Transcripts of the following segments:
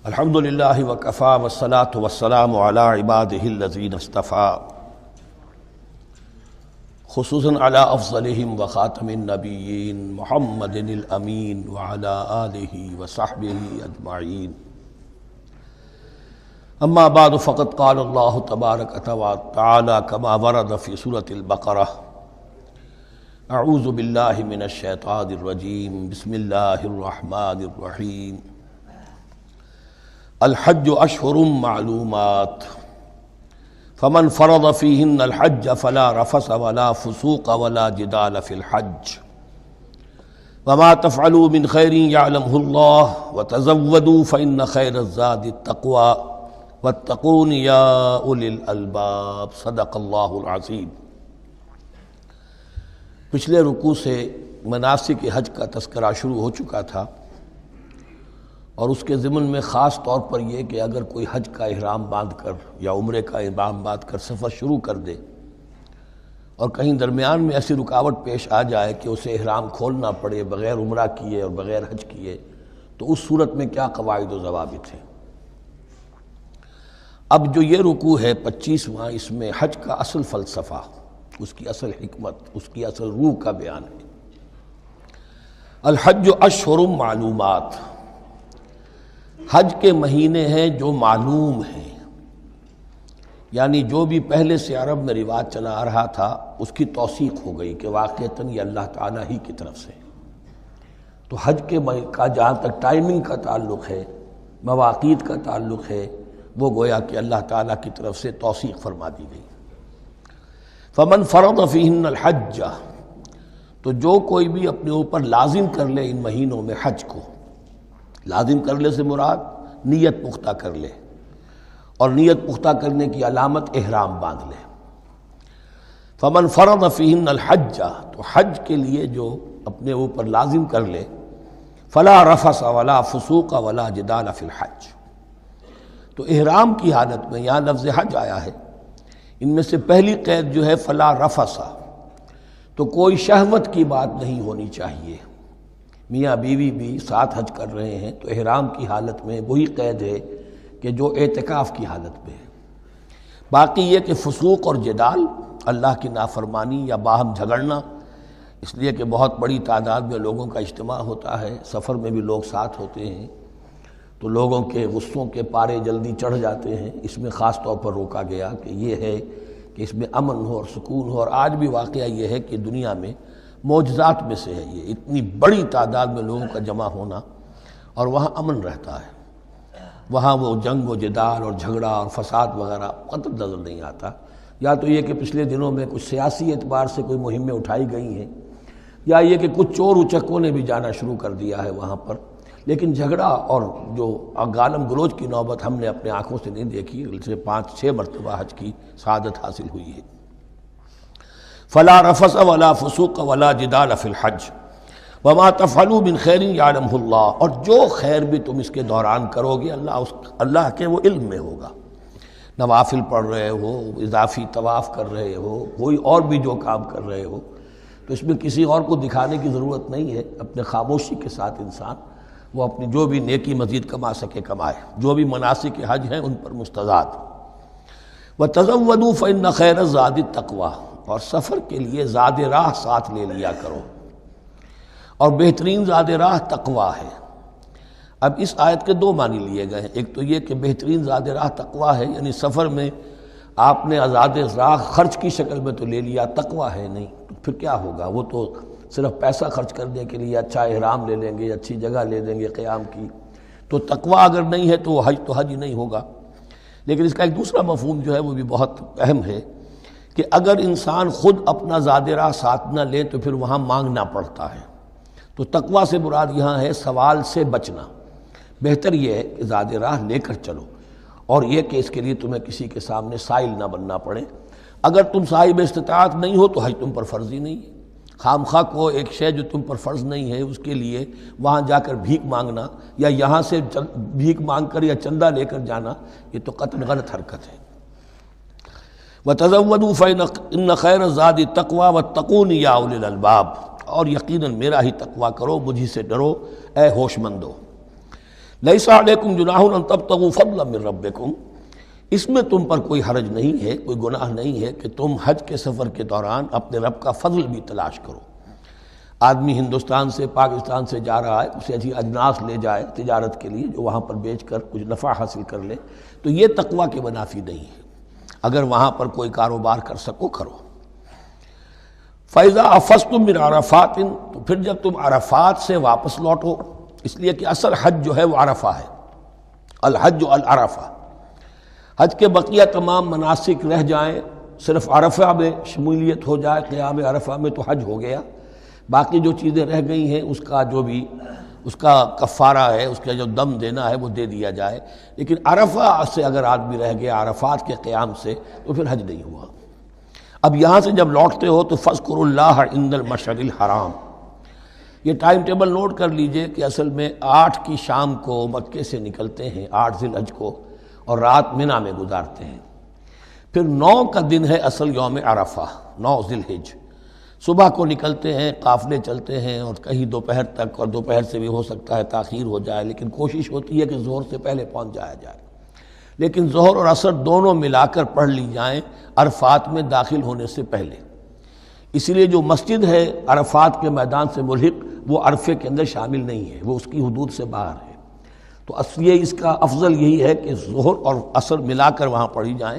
الحمد للہ وکفی والصلاة والسلام علی عبادہ الذین اصطفیٰ، خصوصاً علی افضلہم وخاتم النبیین محمد الامین وعلی آلہ وصحبہ اجمعین۔ اما بعد فقد قال اللہ تبارک وتعالی کما ورد فی سورۃ البقرہ: اعوذ باللہ من الشیطان الرجیم، بسم اللہ الرحمن الرحیم۔ الحج اشہر معلومات فمن فرض فیہن الحج فلا رفث ولا فسوق ولا جدال فی الحج وما تفعلوا من خیر یعلمہ اللہ وتزودوا فإن خیر الزاد التقوی واتقون یا اولی الالباب۔ صدق اللہ العظیم۔ پچھلے رکوع سے مناسک حج کا تذکرہ شروع ہو چکا تھا، اور اس کے ضمن میں خاص طور پر یہ کہ اگر کوئی حج کا احرام باندھ کر یا عمرے کا احرام باندھ کر سفر شروع کر دے اور کہیں درمیان میں ایسی رکاوٹ پیش آ جائے کہ اسے احرام کھولنا پڑے بغیر عمرہ کیے اور بغیر حج کیے، تو اس صورت میں کیا قواعد و ضوابط ہیں۔ اب جو یہ رکوع ہے 25واں، اس میں حج کا اصل فلسفہ، اس کی اصل حکمت، اس کی اصل روح کا بیان ہے۔ الحج اشہر معلومات، حج کے مہینے ہیں جو معلوم ہیں، یعنی جو بھی پہلے سے عرب میں رواج چلا آ رہا تھا اس کی توثیق ہو گئی کہ واقعتاً یہ اللہ تعالیٰ ہی کی طرف سے۔ تو حج کے کا جہاں تک ٹائمنگ کا تعلق ہے، مواقیت کا تعلق ہے، وہ گویا کہ اللہ تعالیٰ کی طرف سے توثیق فرما دی گئی۔ فمن فرض فیہن الحج، تو جو کوئی بھی اپنے اوپر لازم کر لے ان مہینوں میں حج کو، لازم کر لے سے مراد نیت پختہ کر لے، اور نیت پختہ کرنے کی علامت احرام باندھ لے۔ فمن فرض فیہن الحج، تو حج کے لیے جو اپنے اوپر لازم کر لے، فلا رفث ولا فسوق ولا جدال فی الحج، تو احرام کی حالت میں یہاں لفظ حج آیا ہے، ان میں سے پہلی قید جو ہے فلا رفث، تو کوئی شہوت کی بات نہیں ہونی چاہیے۔ میاں بیوی بھی ساتھ حج کر رہے ہیں تو احرام کی حالت میں وہی قید ہے کہ جو اعتکاف کی حالت میں ہے۔ باقی یہ کہ فسوق اور جدال، اللہ کی نافرمانی یا باہم جھگڑنا، اس لیے کہ بہت بڑی تعداد میں لوگوں کا اجتماع ہوتا ہے، سفر میں بھی لوگ ساتھ ہوتے ہیں، تو لوگوں کے غصوں کے پارے جلدی چڑھ جاتے ہیں، اس میں خاص طور پر روکا گیا کہ یہ ہے کہ اس میں امن ہو اور سکون ہو۔ اور آج بھی واقعہ یہ ہے کہ دنیا میں معجزات میں سے ہے یہ، اتنی بڑی تعداد میں لوگوں کا جمع ہونا، اور وہاں امن رہتا ہے، وہاں وہ جنگ و جدال اور جھگڑا اور فساد وغیرہ قطعاً نظر نہیں آتا۔ یا تو یہ کہ پچھلے دنوں میں کچھ سیاسی اعتبار سے کوئی مہمیں اٹھائی گئی ہیں، یا یہ کہ کچھ چور اچکوں نے بھی جانا شروع کر دیا ہے وہاں پر، لیکن جھگڑا اور جو گالم گلوچ کی نوبت ہم نے اپنے آنکھوں سے نہیں دیکھی، سے 5-6 مرتبہ حج کی سعادت حاصل ہوئی ہے۔ فلا رفث ولا فسوق ولا جدال فی الحج وما تفعلوا من خیر یعلمہ اللہ، اور جو خیر بھی تم اس کے دوران کرو گے اللہ کے وہ علم میں ہوگا۔ نوافل پڑھ رہے ہو، اضافی طواف کر رہے ہو، کوئی اور بھی جو کام کر رہے ہو، تو اس میں کسی اور کو دکھانے کی ضرورت نہیں ہے، اپنے خاموشی کے ساتھ انسان وہ اپنی جو بھی نیکی مزید کما سکے کمائے، جو بھی مناسک حج ہیں ان پر مستزاد۔ وَتَزَوَّدُوا فَإِنَّ خَيْرَ الزَّادِ التَّقْوَىٰ، اور سفر کے لیے زاد راہ ساتھ لے لیا کرو، اور بہترین زاد راہ تقویٰ ہے۔ اب اس آیت کے 2 معنی لیے گئے ہیں، ایک تو یہ کہ بہترین زاد راہ تقویٰ ہے، یعنی سفر میں آپ نے زاد راہ خرچ کی شکل میں تو لے لیا، تقویٰ ہے نہیں، تو پھر کیا ہوگا؟ وہ تو صرف پیسہ خرچ کرنے کے لیے اچھا احرام لے لیں گے، اچھی جگہ لے لیں گے قیام کی، تو تقویٰ اگر نہیں ہے تو حج تو حج ہی نہیں ہوگا۔ لیکن اس کا ایک دوسرا مفہوم جو ہے وہ بھی بہت اہم ہے کہ اگر انسان خود اپنا زاد راہ ساتھ نہ لے تو پھر وہاں مانگنا پڑتا ہے، تو تقویٰ سے مراد یہاں ہے سوال سے بچنا۔ بہتر یہ ہے کہ زاد راہ لے کر چلو، اور یہ کہ اس کے لیے تمہیں کسی کے سامنے سائل نہ بننا پڑے۔ اگر تم صاحب استطاعت نہیں ہو تو حج تم پر فرض ہی نہیں ہے۔ خام خواہ کو ایک شے جو تم پر فرض نہیں ہے اس کے لیے وہاں جا کر بھیک مانگنا، یا یہاں سے بھیک مانگ کر یا چندہ لے کر جانا، یہ تو قطعاً غلط حرکت ہے۔ وَتَزَوَّدُوا فَإِنَّ خَيْرَ الزَّادِ التَّقْوَىٰ وَاتَّقُونِ یَا أُولِي الْأَلْبَابِ، اور یقیناً میرا ہی تقویٰ کرو، مجھی سے ڈرو اے ہوش مندو۔ لیس علیکم جناح ان تبتغوا فضلا من ربکم، اس میں تم پر کوئی حرج نہیں ہے، کوئی گناہ نہیں ہے کہ تم حج کے سفر کے دوران اپنے رب کا فضل بھی تلاش کرو۔ آدمی ہندوستان سے پاکستان سے جا رہا ہے، اسے اچھی اجناس لے جائے تجارت کے لیے، جو وہاں پر بیچ کر کچھ نفع حاصل کر لے، تو یہ تقویٰ کے منافی نہیں ہے۔ اگر وہاں پر کوئی کاروبار کر سکو کرو۔ فَإِذَا أَفَضْتُم مِّنْ عَرَفَاتٍ، تو پھر جب تم عرفات سے واپس لوٹو، اس لیے کہ اصل حج جو ہے وہ عرفہ ہے، الحج العرفہ۔ حج کے بقیہ تمام مناسک رہ جائیں، صرف عرفہ میں شمولیت ہو جائے، قیام عرفہ میں تو حج ہو گیا، باقی جو چیزیں رہ گئی ہیں اس کا جو بھی اس کا کفارہ ہے، اس کا جو دم دینا ہے وہ دے دیا جائے۔ لیکن عرفہ سے اگر آدمی رہ گیا عرفات کے قیام سے تو پھر حج نہیں ہوا۔ اب یہاں سے جب لوٹتے ہو تو فاذکروا اللہ عند المشعر الحرام، یہ ٹائم ٹیبل نوٹ کر لیجئے کہ اصل میں 8 کی شام کو مکے سے نکلتے ہیں 8 ذی الحج کو، اور رات منی میں گزارتے ہیں۔ پھر 9 کا دن ہے اصل یوم عرفہ، 9 ذی الحج، صبح کو نکلتے ہیں، قافلے چلتے ہیں اور کہیں دوپہر تک، اور دوپہر سے بھی ہو سکتا ہے تاخیر ہو جائے، لیکن کوشش ہوتی ہے کہ ظہر سے پہلے پہنچ جایا جائے، لیکن ظہر اور عصر دونوں ملا کر پڑھ لی جائیں عرفات میں داخل ہونے سے پہلے۔ اسی لیے جو مسجد ہے عرفات کے میدان سے ملحق وہ عرفے کے اندر شامل نہیں ہے، وہ اس کی حدود سے باہر ہے۔ تو اصلیے اس کا افضل یہی ہے کہ ظہر اور عصر ملا کر وہاں پڑھی جائیں،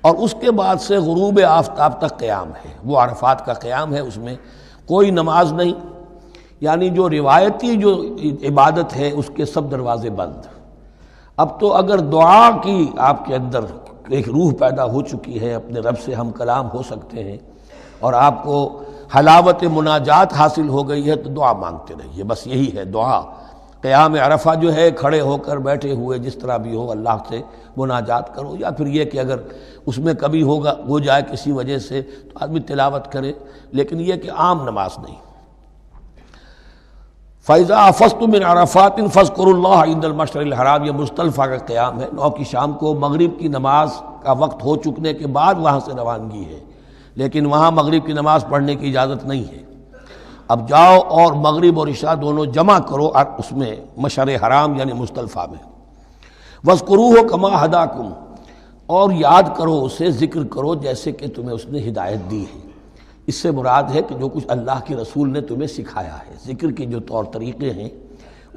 اور اس کے بعد سے غروب آفتاب تک قیام ہے، وہ عرفات کا قیام ہے، اس میں کوئی نماز نہیں، یعنی جو روایتی جو عبادت ہے اس کے سب دروازے بند۔ اب تو اگر دعا کی آپ کے اندر ایک روح پیدا ہو چکی ہے، اپنے رب سے ہم کلام ہو سکتے ہیں، اور آپ کو حلاوت مناجات حاصل ہو گئی ہے، تو دعا مانگتے رہیے، بس یہی ہے دعا۔ قیام عرفہ جو ہے کھڑے ہو کر بیٹھے ہوئے جس طرح بھی ہو اللہ سے مناجات کرو، یا پھر یہ کہ اگر اس میں کبھی ہو جائے کسی وجہ سے تو آدمی تلاوت کرے، لیکن یہ کہ عام نماز نہیں۔ فَإِذَا أَفَضْتُم مِّنْ عَرَفَاتٍ فاذكروا اللَّهَ عِندَ الْمَشْعَرِ الْحَرَامِ، یہ مزدلفہ کا قیام ہے، 9 کی شام کو مغرب کی نماز کا وقت ہو چکنے کے بعد وہاں سے روانگی ہے، لیکن وہاں مغرب کی نماز پڑھنے کی اجازت نہیں ہے۔ اب جاؤ اور مغرب اور عشاء دونوں جمع کرو اس میں مشعر حرام یعنی مزدلفہ میں۔ وَاذْكُرُوهُ كَمَا هَدَاكُمْ، اور یاد کرو اسے، ذکر کرو جیسے کہ تمہیں اس نے ہدایت دی ہے۔ اس سے مراد ہے کہ جو کچھ اللہ کے رسول نے تمہیں سکھایا ہے، ذکر کے جو طور طریقے ہیں،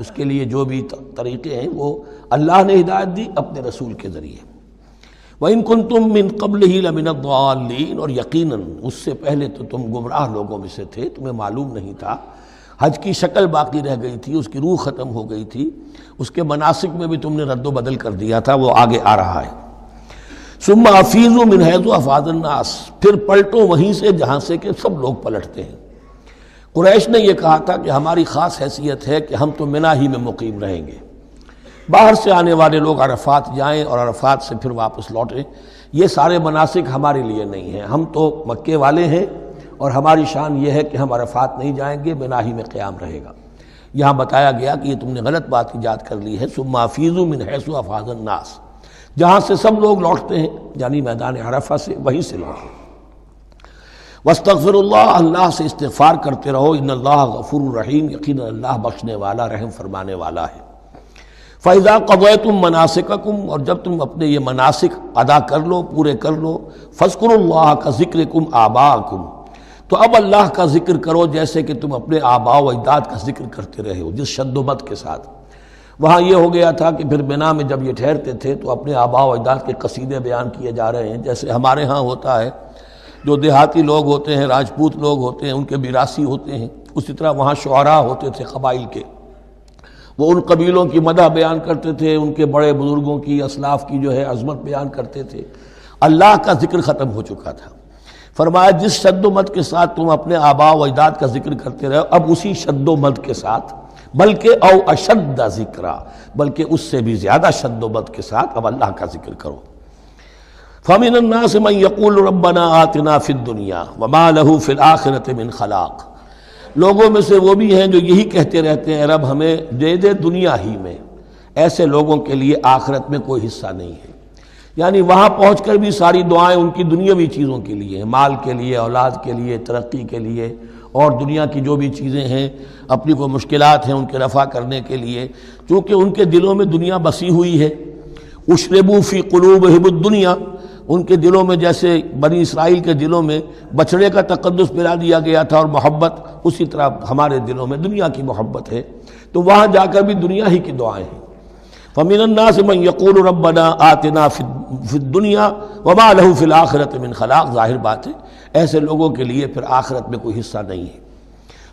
اس کے لیے جو بھی طریقے ہیں وہ اللہ نے ہدایت دی اپنے رسول کے ذریعے۔ وَإِن كُنتُم مِّن قَبْلِهِ لَمِنَ الضَّالِّينَ، اور یقیناً اس سے پہلے تو تم گمراہ لوگوں میں سے تھے، تمہیں معلوم نہیں تھا، حج کی شکل باقی رہ گئی تھی، اس کی روح ختم ہو گئی تھی، اس کے مناسک میں بھی تم نے رد و بدل کر دیا تھا، وہ آگے آ رہا ہے۔ ثُمَّ أَفِيضُوا مِنْ حَيْثُ أَفَاضَ النَّاسُ، پھر پلٹو وہیں سے جہاں سے کہ سب لوگ پلٹتے ہیں۔ قریش نے یہ کہا تھا کہ ہماری خاص حیثیت ہے کہ ہم تو منی ہی میں مقیم رہیں گے، باہر سے آنے والے لوگ عرفات جائیں اور عرفات سے پھر واپس لوٹیں، یہ سارے مناسک ہمارے لیے نہیں ہیں، ہم تو مکے والے ہیں اور ہماری شان یہ ہے کہ ہم عرفات نہیں جائیں گے، منی ہی میں قیام رہے گا۔ یہاں بتایا گیا کہ یہ تم نے غلط بات ایجاد کر لی ہے، ثم افیضوا من حیث افاض الناس، جہاں سے سب لوگ لوٹتے ہیں یعنی میدان عرفہ سے، وہیں سے لوٹیں۔ واستغفروا اللہ، اللہ سے استغفار کرتے رہو، ان اللہ غفور رحیم، یقینا اللہ بخشنے والا رحم فرمانے والا ہے۔ فَإِذَا قَضَيْتُم مَّنَاسِكَكُمْ، اور جب تم اپنے یہ مناسک ادا کر لو، پورے کر لو، فاذكروا اللہ كذكركم آباءكم، تو اب اللہ کا ذکر کرو جیسے کہ تم اپنے آباء و اجداد کا ذکر کرتے رہے ہو، جس شد و مد کے ساتھ۔ وہاں یہ ہو گیا تھا کہ پھر منی میں جب یہ ٹھہرتے تھے تو اپنے آباء و اجداد کے قصیدے بیان کیے جا رہے ہیں، جیسے ہمارے ہاں ہوتا ہے، جو دیہاتی لوگ ہوتے ہیں، راجپوت لوگ ہوتے ہیں، ان کے میراثی ہوتے ہیں، اسی طرح وہاں شعراء ہوتے تھے قبائل کے، وہ ان قبیلوں کی مدح بیان کرتے تھے، ان کے بڑے بزرگوں کی، اسلاف کی جو ہے عظمت بیان کرتے تھے۔ اللہ کا ذکر ختم ہو چکا تھا، فرمایا جس شد و مد کے ساتھ تم اپنے آباء و اجداد کا ذکر کرتے رہے، اب اسی شد و مد کے ساتھ، بلکہ او اشد ذکرا، بلکہ اس سے بھی زیادہ شد و مد کے ساتھ اب اللہ کا ذکر کرو۔ فَمِنَ النَّاسِ مَن يَقُولُ رَبَّنَا آتِنَا فِي الدُّنْيَا وَمَا لَهُ فِي الْآخِرَةِ مِنْ خَلَاقٍ، لوگوں میں سے وہ بھی ہیں جو یہی کہتے رہتے ہیں رب ہمیں دے دے دنیا ہی میں، ایسے لوگوں کے لیے آخرت میں کوئی حصہ نہیں ہے۔ یعنی وہاں پہنچ کر بھی ساری دعائیں ان کی دنیاوی چیزوں کے لیے ہیں، مال کے لیے، اولاد کے لیے، ترقی کے لیے، اور دنیا کی جو بھی چیزیں ہیں، اپنی کوئی مشکلات ہیں ان کے رفع کرنے کے لیے، چونکہ ان کے دلوں میں دنیا بسی ہوئی ہے۔ اشربوا فی قلوبہم الدنیا، ان کے دلوں میں جیسے بنی اسرائیل کے دلوں میں بچڑے کا تقدس ملا دیا گیا تھا اور محبت، اسی طرح ہمارے دلوں میں دنیا کی محبت ہے، تو وہاں جا کر بھی دنیا ہی کی دعائیں ہیں۔ فَمِنَ النَّاسِ مَن يَقُولُ رَبَّنَا آتِنَا فِي الدُّنْيَا وَمَا لَهُ فِي الْآخِرَةِ مِنْ خَلَاقٍ، ظاہر بات ہے ایسے لوگوں کے لیے پھر آخرت میں کوئی حصہ نہیں ہے۔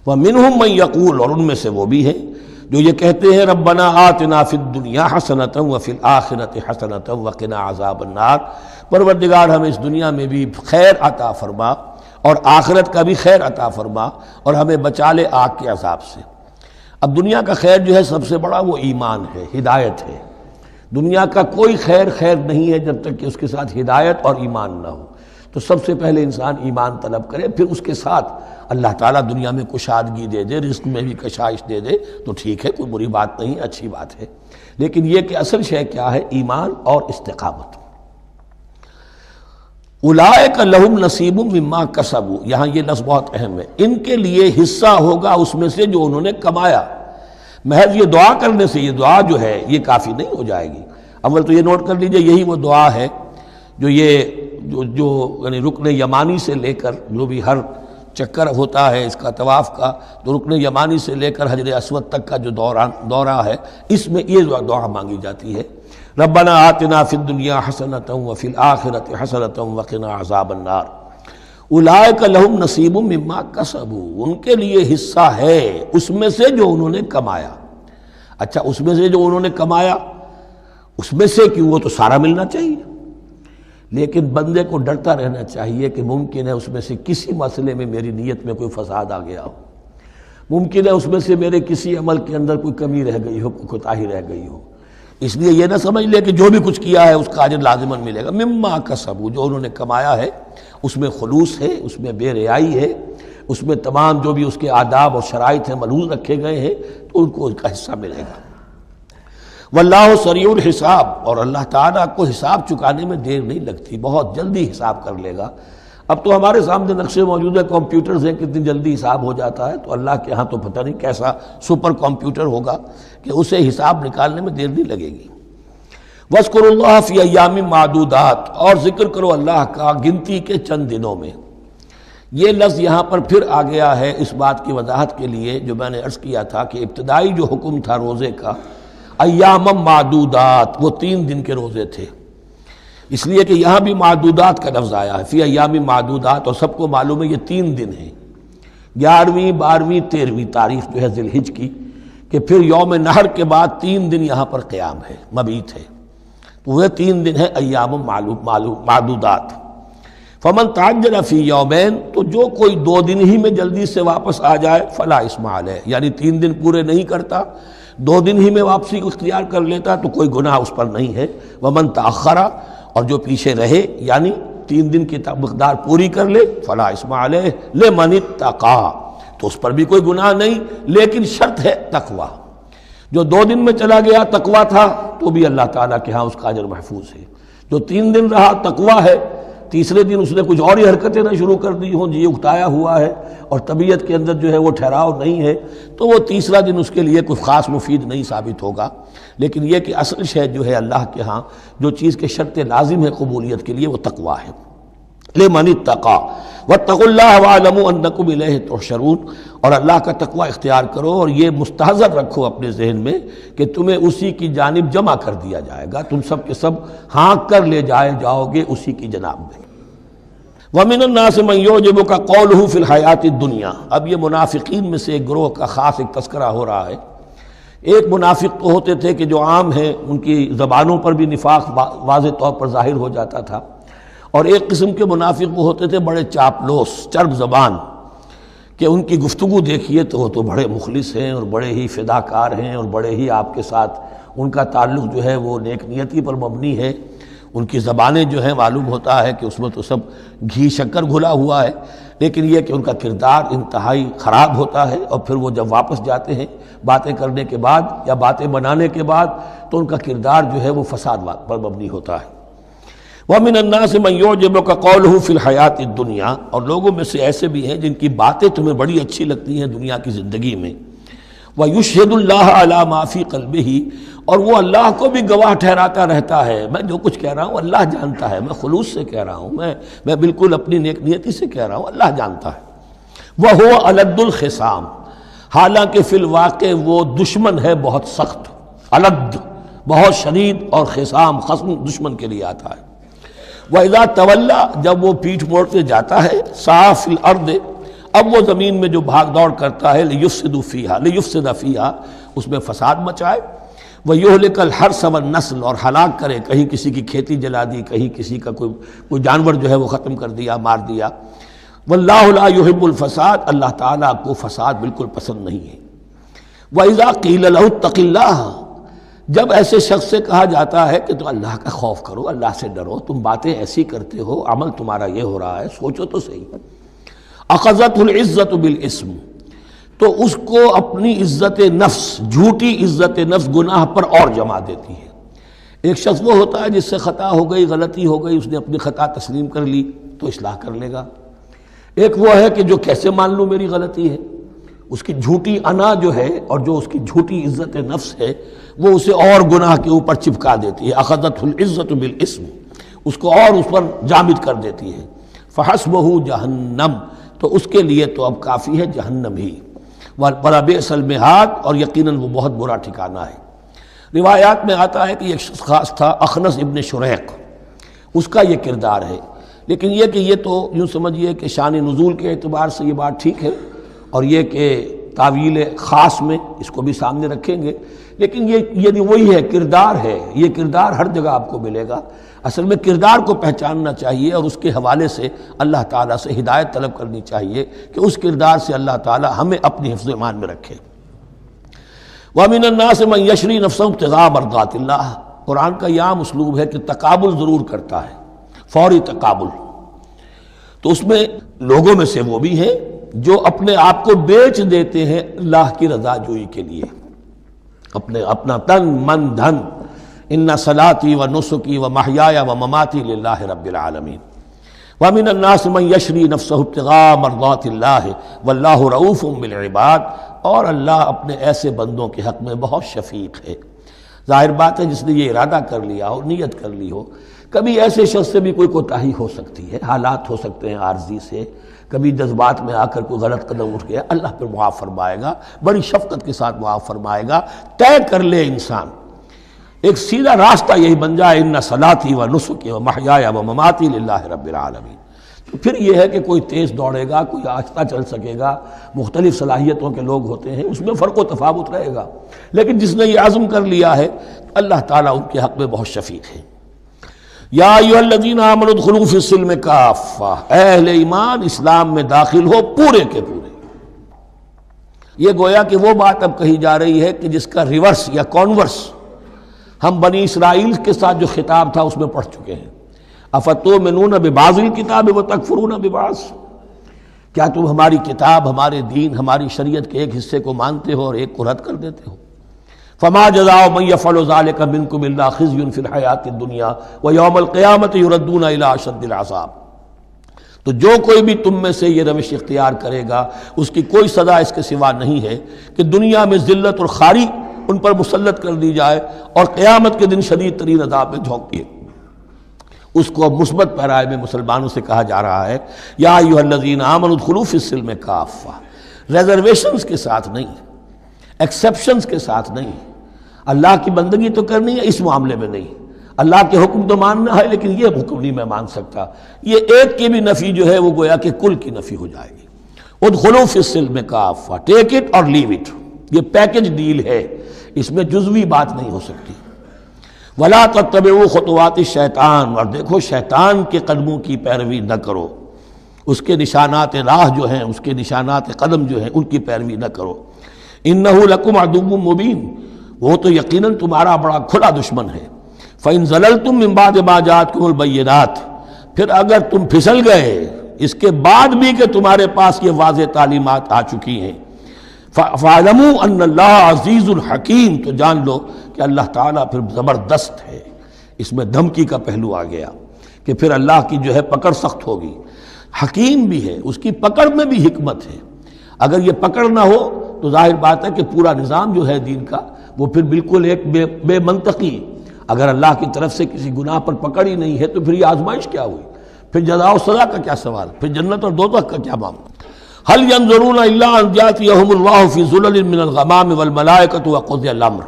وَمِنْهُم مَن يَقُولُ، اور ان میں سے وہ بھی ہیں جو یہ کہتے ہیں ربنا آتنا فی الدنیا حسنۃ وفی الآخرۃ حسنۃ وقنا عذاب النار، پروردگار ہمیں اس دنیا میں بھی خیر عطا فرما اور آخرت کا بھی خیر عطا فرما اور ہمیں بچا لے آگ کے عذاب سے۔ اب دنیا کا خیر جو ہے سب سے بڑا وہ ایمان ہے، ہدایت ہے۔ دنیا کا کوئی خیر نہیں ہے جب تک کہ اس کے ساتھ ہدایت اور ایمان نہ ہو، تو سب سے پہلے انسان ایمان طلب کرے، پھر اس کے ساتھ اللہ تعالیٰ دنیا میں کشادگی دے دے، رزق میں بھی کشائش دے دے تو ٹھیک ہے، کوئی بری بات نہیں، اچھی بات ہے، لیکن یہ کہ اصل شے کیا ہے؟ ایمان اور استقامت۔ اولئک لہم نصیب مما کسبوا، یہاں یہ لفظ بہت اہم ہے، ان کے لیے حصہ ہوگا اس میں سے جو انہوں نے کمایا۔ محض یہ دعا کرنے سے، یہ دعا جو ہے یہ کافی نہیں ہو جائے گی۔ اول تو یہ نوٹ کر لیجئے، یہی وہ دعا ہے جو یعنی رکن یمانی سے لے کر جو بھی ہر چکر ہوتا ہے اس کا طواف کا، تو رکن یمانی سے لے کر حجر اسود تک کا جو دورہ ہے، اس میں یہ دعا مانگی جاتی ہے، ربنا آتنا فی الدنیا حسنۃ وفی الآخرۃ حسنۃ وقنا عذاب النار۔ اولئک لہم نصیب مما کسبوا، ان کے لیے حصہ ہے اس میں سے جو انہوں نے کمایا۔ اچھا، اس میں سے جو انہوں نے کمایا، اس میں سے کیوں؟ وہ تو سارا ملنا چاہیے، لیکن بندے کو ڈرتا رہنا چاہیے کہ ممکن ہے اس میں سے کسی مسئلے میں میری نیت میں کوئی فساد آ گیا ہو، ممکن ہے اس میں سے میرے کسی عمل کے اندر کوئی کمی رہ گئی ہو، کوئی کوتاہی رہ گئی ہو۔ اس لیے یہ نہ سمجھ لے کہ جو بھی کچھ کیا ہے اس کا اجر لازماً ملے گا۔ مما کسبوا، جو انہوں نے کمایا ہے اس میں خلوص ہے، اس میں بے ریائی ہے، اس میں تمام جو بھی اس کے آداب اور شرائط ہیں ملحوظ رکھے گئے ہیں، تو ان کو اس کا حصہ ملے گا۔ واللہ سریع الحساب، اور اللہ تعالیٰ کو حساب چکانے میں دیر نہیں لگتی، بہت جلدی حساب کر لے گا۔ اب تو ہمارے سامنے نقشے موجود ہیں، کمپیوٹرز ہیں، کتنی جلدی حساب ہو جاتا ہے، تو اللہ کے ہاں تو پتہ نہیں کیسا سپر کمپیوٹر ہوگا کہ اسے حساب نکالنے میں دیر نہیں لگے گی۔ وَاذْكُرُوا اللَّهَ فِي أَيَّامٍ مَّعْدُودَاتٍ، اور ذکر کرو اللہ کا گنتی کے چند دنوں میں۔ یہ لفظ یہاں پر پھر آ گیا ہے اس بات کی وضاحت کے لیے جو میں نے عرض کیا تھا کہ ابتدائی جو حکم تھا روزے کا، ایام معدودات، وہ 3 دن کے روزے تھے، اس لیے کہ یہاں بھی معدودات کا لفظ آیا ہے، فی ایام معدودات، اور سب کو معلوم ہے یہ 3 دن ہیں، 11ویں 12ویں 13ویں تاریخ جو ہے ذی الحج کی، کہ پھر یوم نحر کے بعد 3 دن یہاں پر قیام ہے، مبیت ہے، تو وہ 3 دن ہے ایام معدودات۔ فمن تعجل فی یومین، تو جو کوئی 2 دن ہی میں جلدی سے واپس آ جائے، فلا اثم علیہ، یعنی 3 دن پورے نہیں کرتا، 2 دن ہی میں واپسی کو اختیار کر لیتا تو کوئی گناہ اس پر نہیں ہے۔ ومن تأخر، اور جو پیچھے رہے یعنی 3 دن کی مقدار پوری کر لے، فلا اثم علیہ لمن اتقی، تو اس پر بھی کوئی گناہ نہیں، لیکن شرط ہے تقوی۔ جو 2 دن میں چلا گیا تقوی تھا تو بھی اللہ تعالیٰ کے ہاں اس کا اجر محفوظ ہے، جو 3 دن رہا تقوی ہے، تیسرے دن اس نے کچھ اور ہی حرکتیں نہ شروع کر دی ہوں، جی اکتایا ہوا ہے اور طبیعت کے اندر جو ہے وہ ٹھہراؤ نہیں ہے، تو وہ تیسرا دن اس کے لیے کوئی خاص مفید نہیں ثابت ہوگا۔ لیکن یہ کہ اصل شے جو ہے اللہ کے ہاں جو چیز کے شرط لازم ہے قبولیت کے لیے وہ تقوی ہے۔ لمن اتقی واتقوا اللہ واعلموا انکم الیہ تحشرون، اور اللہ کا تقوی اختیار کرو اور یہ مستحضر رکھو اپنے ذہن میں کہ تمہیں اسی کی جانب جمع کر دیا جائے گا، تم سب کے سب ہانک کر لے جاؤ گے اسی کی جناب میں۔ وَمِنَ النَّاسِ مَن يُعْجِبُكَ قَوْلُهُ فِي الْحَيَاةِ الدُّنْيَا، اب یہ منافقین میں سے ایک گروہ کا خاص ایک تذکرہ ہو رہا ہے۔ ایک منافق تو ہوتے تھے کہ جو عام ہیں، ان کی زبانوں پر بھی نفاق واضح طور پر ظاہر ہو جاتا تھا، اور ایک قسم کے منافق وہ ہوتے تھے بڑے چاپلوس، چرب زبان، کہ ان کی گفتگو دیکھیے تو وہ تو بڑے مخلص ہیں اور بڑے ہی فداکار ہیں اور بڑے ہی آپ کے ساتھ ان کا تعلق جو ہے وہ نیک نیتی پر مبنی ہے، ان کی زبانیں جو ہیں معلوم ہوتا ہے کہ اس میں تو سب گھی شکر گھلا ہوا ہے، لیکن یہ کہ ان کا کردار انتہائی خراب ہوتا ہے، اور پھر وہ جب واپس جاتے ہیں باتیں کرنے کے بعد یا باتیں بنانے کے بعد تو ان کا کردار جو ہے وہ فساد پر مبنی ہوتا ہے۔ وَمِنَ النَّاسِ مَن يُعْجِبُكَ قَوْلُهُ فِي الْحَيَاةِ الدُّنْيَا، اور لوگوں میں سے ایسے بھی ہیں جن کی باتیں تمہیں بڑی اچھی لگتی ہیں دنیا کی زندگی میں، وَيُشْهِدُ اللَّهَ عَلَى مَا فِي قَلْبِهِ، اور وہ اللہ کو بھی گواہ ٹھہراتا رہتا ہے، میں جو کچھ کہہ رہا ہوں اللہ جانتا ہے، میں خلوص سے کہہ رہا ہوں، میں بالکل اپنی نیک نیتی سے کہہ رہا ہوں، اللہ جانتا ہے۔ وَهُوَ أَلَدُّ الْخِصَامِ، حالانکہ فی الواقع وہ دشمن ہے بہت سخت، الد بہت شدید، اور خصام خصم دشمن کے لیے آتا ہے۔ وَإِذَا تَوَلَّى، جب وہ پیٹھ موڑتے جاتا ہے، سعى فِي الْأَرْضِ، اب وہ زمین میں جو بھاگ دوڑ کرتا ہے، لِيُفْسِدَ فِيهَا، اس میں فساد مچائے، وَيُهْلِكَ الْحَرْثَ وَالنَّسْلَ، اور ہلاک کرے، کہیں کسی کی کھیتی جلا دی، کہیں کسی کا کوئی جانور جو ہے وہ ختم کر دیا، مار دیا۔ وَاللَّهُ لَا يُحِبُّ الْفَسَادَ، اللہ تعالیٰ کو فساد بالکل پسند نہیں ہے۔ وَإِذَا قِيلَ لَهُ اتَّقِ اللَّهَ، جب ایسے شخص سے کہا جاتا ہے کہ تو اللہ کا خوف کرو، اللہ سے ڈرو، تم باتیں ایسی کرتے ہو، عمل تمہارا یہ ہو رہا ہے، سوچو تو صحیح۔ اخذته العزت بالاسم، تو اس کو اپنی عزت نفس، جھوٹی عزت نفس گناہ پر اور جما دیتی ہے۔ ایک شخص وہ ہوتا ہے جس سے خطا ہو گئی، غلطی ہو گئی، اس نے اپنی خطا تسلیم کر لی تو اصلاح کر لے گا۔ ایک وہ ہے کہ جو کیسے مان لوں میری غلطی ہے، اس کی جھوٹی انا جو ہے اور جو اس کی جھوٹی عزت نفس ہے وہ اسے اور گناہ کے اوپر چپکا دیتی ہے۔ اخذته العزت بالاسم، اس کو اور اس پر جامد کر دیتی ہے۔ فحسبه جہنم، تو اس کے لیے تو اب کافی ہے جہنم ہی۔ وَلَبِئْسَ الْمِہَادُ، اور یقیناً وہ بہت برا ٹھکانہ ہے۔ روایات میں آتا ہے کہ ایک شخص خاص تھا، اخنس ابن شریق، اس کا یہ کردار ہے، لیکن یہ کہ یہ تو یوں سمجھیے کہ شان نزول کے اعتبار سے یہ بات ٹھیک ہے، اور یہ کہ تعویل خاص میں اس کو بھی سامنے رکھیں گے، لیکن یہ وہی ہے، کردار ہے، یہ کردار ہر جگہ آپ کو ملے گا۔ اصل میں کردار کو پہچاننا چاہیے اور اس کے حوالے سے اللہ تعالیٰ سے ہدایت طلب کرنی چاہیے کہ اس کردار سے اللہ تعالیٰ ہمیں اپنی حفظ ایمان میں رکھے۔ وَمِنَ النَّاسِ مَن يَشْرِي نَفْسَهُ ابْتِغَاءَ مَرْضَاتِ اللَّهِ، قرآن کا یہ عام اسلوب ہے کہ تقابل ضرور کرتا ہے، فوری تقابل۔ تو اس میں لوگوں میں سے وہ بھی ہیں جو اپنے آپ کو بیچ دیتے ہیں اللہ کی رضا جوئی کے لیے، اپنا تن من دھن، ان صلاتی و نسکی و محیایا و مماتی للہ رب العالمین۔ ومن الناس من یشری نفسہ ابتغاء مرضات اللہ واللہ رؤوف بالعباد، اور اللہ اپنے ایسے بندوں کے حق میں بہت شفیق ہے۔ ظاہر بات ہے جس نے یہ ارادہ کر لیا ہو، نیت کر لی ہو، کبھی ایسے شخص سے بھی کوئی کوتاہی ہو سکتی ہے، حالات ہو سکتے ہیں عارضی سے، کبھی جذبات میں آ کر کوئی غلط قدم اٹھ گیا، اللہ پھر معاف فرمائے گا، بڑی شفقت کے ساتھ معاف فرمائے گا۔ طے کر لے انسان، ایک سیدھا راستہ یہی بن جائے، ان صلاتی و نسکی و محیایا و مماتی للہ رب العالمین۔ تو پھر یہ ہے کہ کوئی تیز دوڑے گا، کوئی آہستہ چل سکے گا، مختلف صلاحیتوں کے لوگ ہوتے ہیں، اس میں فرق و تفاوت رہے گا، لیکن جس نے یہ عزم کر لیا ہے اللہ تعالیٰ ان کے حق میں بہت شفیق ہے۔ یا ایھا الذین آمنوا ادخلوا فی السلم کافہ، اے اہل ایمان اسلام میں داخل ہو پورے کے پورے۔ یہ گویا کہ وہ بات اب کہی جا رہی ہے کہ جس کا ریورس یا کانورس ہم بنی اسرائیل کے ساتھ جو خطاب تھا اس میں پڑھ چکے ہیں۔ افتؤمنون ببعض الکتاب وتکفرون ببعض، کیا تم ہماری کتاب، ہمارے دین، ہماری شریعت کے ایک حصے کو مانتے ہو اور ایک کو رد کر دیتے ہو؟ فما جزاء من يفعل ذلك منكم الا خزي في الحياة الدنيا ويوم القيامة يردون الى اشد العذاب، تو جو کوئی بھی تم میں سے یہ روش اختیار کرے گا اس کی کوئی سزا اس کے سوا نہیں ہے کہ دنیا میں ذلت اور خواری ان پر مسلط کر دی جائے اور قیامت کے دن شدید ترین عذاب میں جھونک دیے۔ اس کو اب مثبت پیرائے میں مسلمانوں سے کہا جا رہا ہے، یا ایھا الذین آمنوا ادخلوا فی السلم کافہ، ریزرویشنز کے ساتھ نہیں، ایکسیپشنز کے ساتھ نہیں۔ اللہ کی بندگی تو کرنی ہے، اس معاملے میں نہیں، اللہ کے حکم تو ماننا ہے لیکن یہ حکم نہیں میں مان سکتا، یہ ایک کی بھی نفی جو ہے وہ گویا کہ کل کی نفی ہو جائے گی۔ ادخلوا فی السلم کافہ، ٹیک اٹ اور لیو اٹ، یہ پیکج ڈیل ہے، اس میں جزوی بات نہیں ہو سکتی۔ ولا تتبعوا خطوات الشیطان، اور دیکھو شیطان کے قدموں کی پیروی نہ کرو، اس کے نشانات راہ جو ہیں، اس کے نشانات قدم جو ہیں ان کی پیروی نہ کرو۔ انہ لکم عدو مبین، وہ تو یقیناً تمہارا بڑا کھلا دشمن ہے۔ فإن زللتم من بعد ما جاءتکم البینات، پھر اگر تم پھسل گئے اس کے بعد بھی کہ تمہارے پاس یہ واضح تعلیمات آ چکی ہیں، فَاعْلَمُوا أَنَّ اللَّهَ عَزِيزٌ حَكِيمٌ، تو جان لو کہ اللہ تعالیٰ پھر زبردست ہے۔ اس میں دھمکی کا پہلو آ گیا کہ پھر اللہ کی جو ہے پکڑ سخت ہوگی۔ حکیم بھی ہے، اس کی پکڑ میں بھی حکمت ہے۔ اگر یہ پکڑ نہ ہو تو ظاہر بات ہے کہ پورا نظام جو ہے دین کا وہ پھر بالکل ایک بے منطقی، اگر اللہ کی طرف سے کسی گناہ پر پکڑ ہی نہیں ہے تو پھر یہ آزمائش کیا ہوئی، پھر جزا و سزا کا کیا سوال، پھر جنت اور دوزخ کا کیا معاملہ۔ هل ينظرون الا ان ياتيهم الله في ظلل من الغمام والملائكة وقضي الامر۔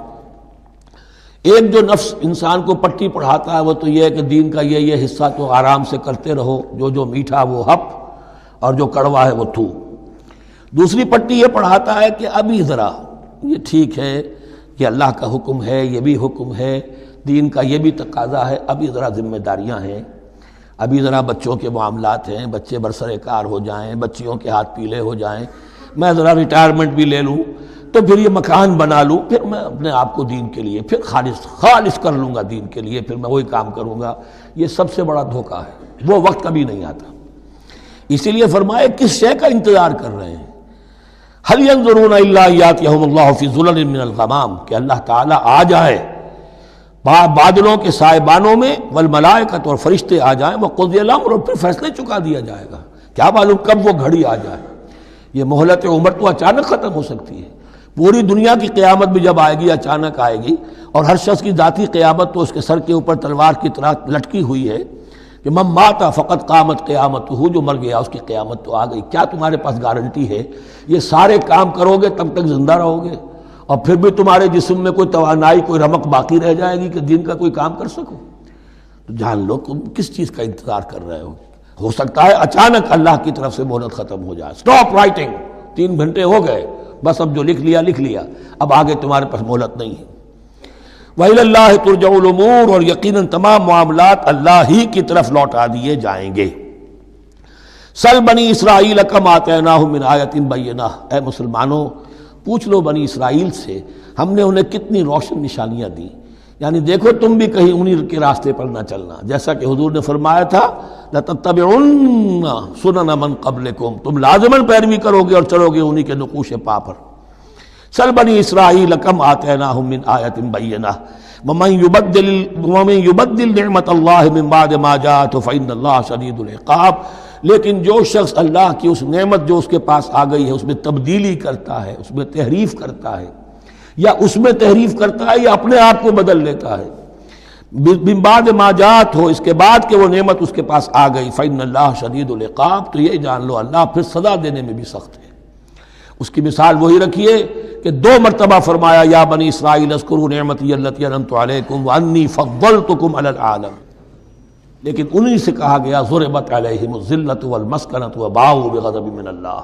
ایک جو نفس انسان کو پٹی پڑھاتا ہے وہ تو یہ ہے کہ دین کا یہ حصہ تو آرام سے کرتے رہو، جو میٹھا وہ ہپ اور جو کڑوا ہے وہ تھو۔ دوسری پٹی یہ پڑھاتا ہے کہ ابھی ذرا یہ ٹھیک ہے، یہ اللہ کا حکم ہے، یہ بھی حکم ہے، دین کا یہ بھی تقاضا ہے، ابھی ذرا ذمہ داریاں ہیں، ابھی ذرا بچوں کے معاملات ہیں، بچے برسر کار ہو جائیں، بچیوں کے ہاتھ پیلے ہو جائیں، میں ذرا ریٹائرمنٹ بھی لے لوں تو پھر یہ مکان بنا لوں، پھر میں اپنے آپ کو دین کے لیے پھر خالص کر لوں گا، دین کے لیے پھر میں وہی کام کروں گا۔ یہ سب سے بڑا دھوکہ ہے، وہ وقت کبھی نہیں آتا۔ اسی لیے فرمائے کس شے کا انتظار کر رہے ہیں؟ هل ينظرون الا ياتيهم الله في ظلل من الغمام، کہ اللہ تعالیٰ آ جائے بادلوں کے سائبانوں میں، والملائکۃ اور فرشتے آ جائیں، وقضی الامر اور پھر فیصلے چکا دیا جائے گا۔ کیا معلوم کب وہ گھڑی آ جائے، یہ مہلت عمر تو اچانک ختم ہو سکتی ہے۔ پوری دنیا کی قیامت بھی جب آئے گی اچانک آئے گی، اور ہر شخص کی ذاتی قیامت تو اس کے سر کے اوپر تلوار کی طرح لٹکی ہوئی ہے کہ من مات فقط قامت قیامتہ، جو مر گیا اس کی قیامت تو آ گئی۔ کیا تمہارے پاس گارنٹی ہے یہ سارے کام کرو گے تب تک زندہ رہو گے اور پھر بھی تمہارے جسم میں کوئی توانائی، کوئی رمق باقی رہ جائے گی کہ دین کا کوئی کام کر سکو؟ تو جان لو تم کس چیز کا انتظار کر رہے ہو سکتا ہے اچانک اللہ کی طرف سے مہلت ختم ہو جائے، سٹاپ رائٹنگ، 3 گھنٹے ہو گئے، بس اب جو لکھ لیا، اب آگے تمہارے پاس مہلت نہیں ہے۔ وَإِلَى اللَّهِ تُرْجَعُ الْأُمُورُ، اور یقیناً تمام معاملات اللہ ہی کی طرف لوٹا دیے جائیں گے۔ سل بنی اسرائیل کم آتیناہم من آیۃ بینہ، اے مسلمانوں پوچھ لو بنی اسرائیل سے ہم نے انہیں کتنی روشن نشانیاں دی، یعنی دیکھو تم بھی کہیں انہی کے راستے پر نہ چلنا، جیسا کہ حضور نے فرمایا تھا لَتَتَّبِعُنَّ سُنَنَ مَن قَبْلِكُمْ، تم لازماً پیروی کرو گے اور چلو گے انہی کے نقوش پا پر۔ سل بنی اسرائیل کم آتیناہم من آیۃ بینہ ومن یبدل نعمت اللہ من بعد ما جاءتہ فإن اللہ شدید العقاب، لیکن جو شخص اللہ کی اس نعمت جو اس کے پاس آ گئی ہے اس میں تبدیلی کرتا ہے، اس میں تحریف کرتا ہے، یا اس میں تحریف کرتا ہے یا اپنے آپ کو بدل لیتا ہے، من بعد ما جاءت ہو، اس کے بعد کہ وہ نعمت اس کے پاس آ گئی، فإن اللہ شدید العقاب، تو یہ جان لو اللہ پھر سزا دینے میں بھی سخت ہے۔ اس کی مثال وہی رکھیے کہ 2 مرتبہ فرمایا یا بنی اسرائیل اذکروا نعمتی التی انعمت علیکم وانی فضلتکم علی العالم، لیکن انہی سے کہا گیا ضربت علیہم الذلۃ والمسکنۃ وباؤوا بغضب من اللہ،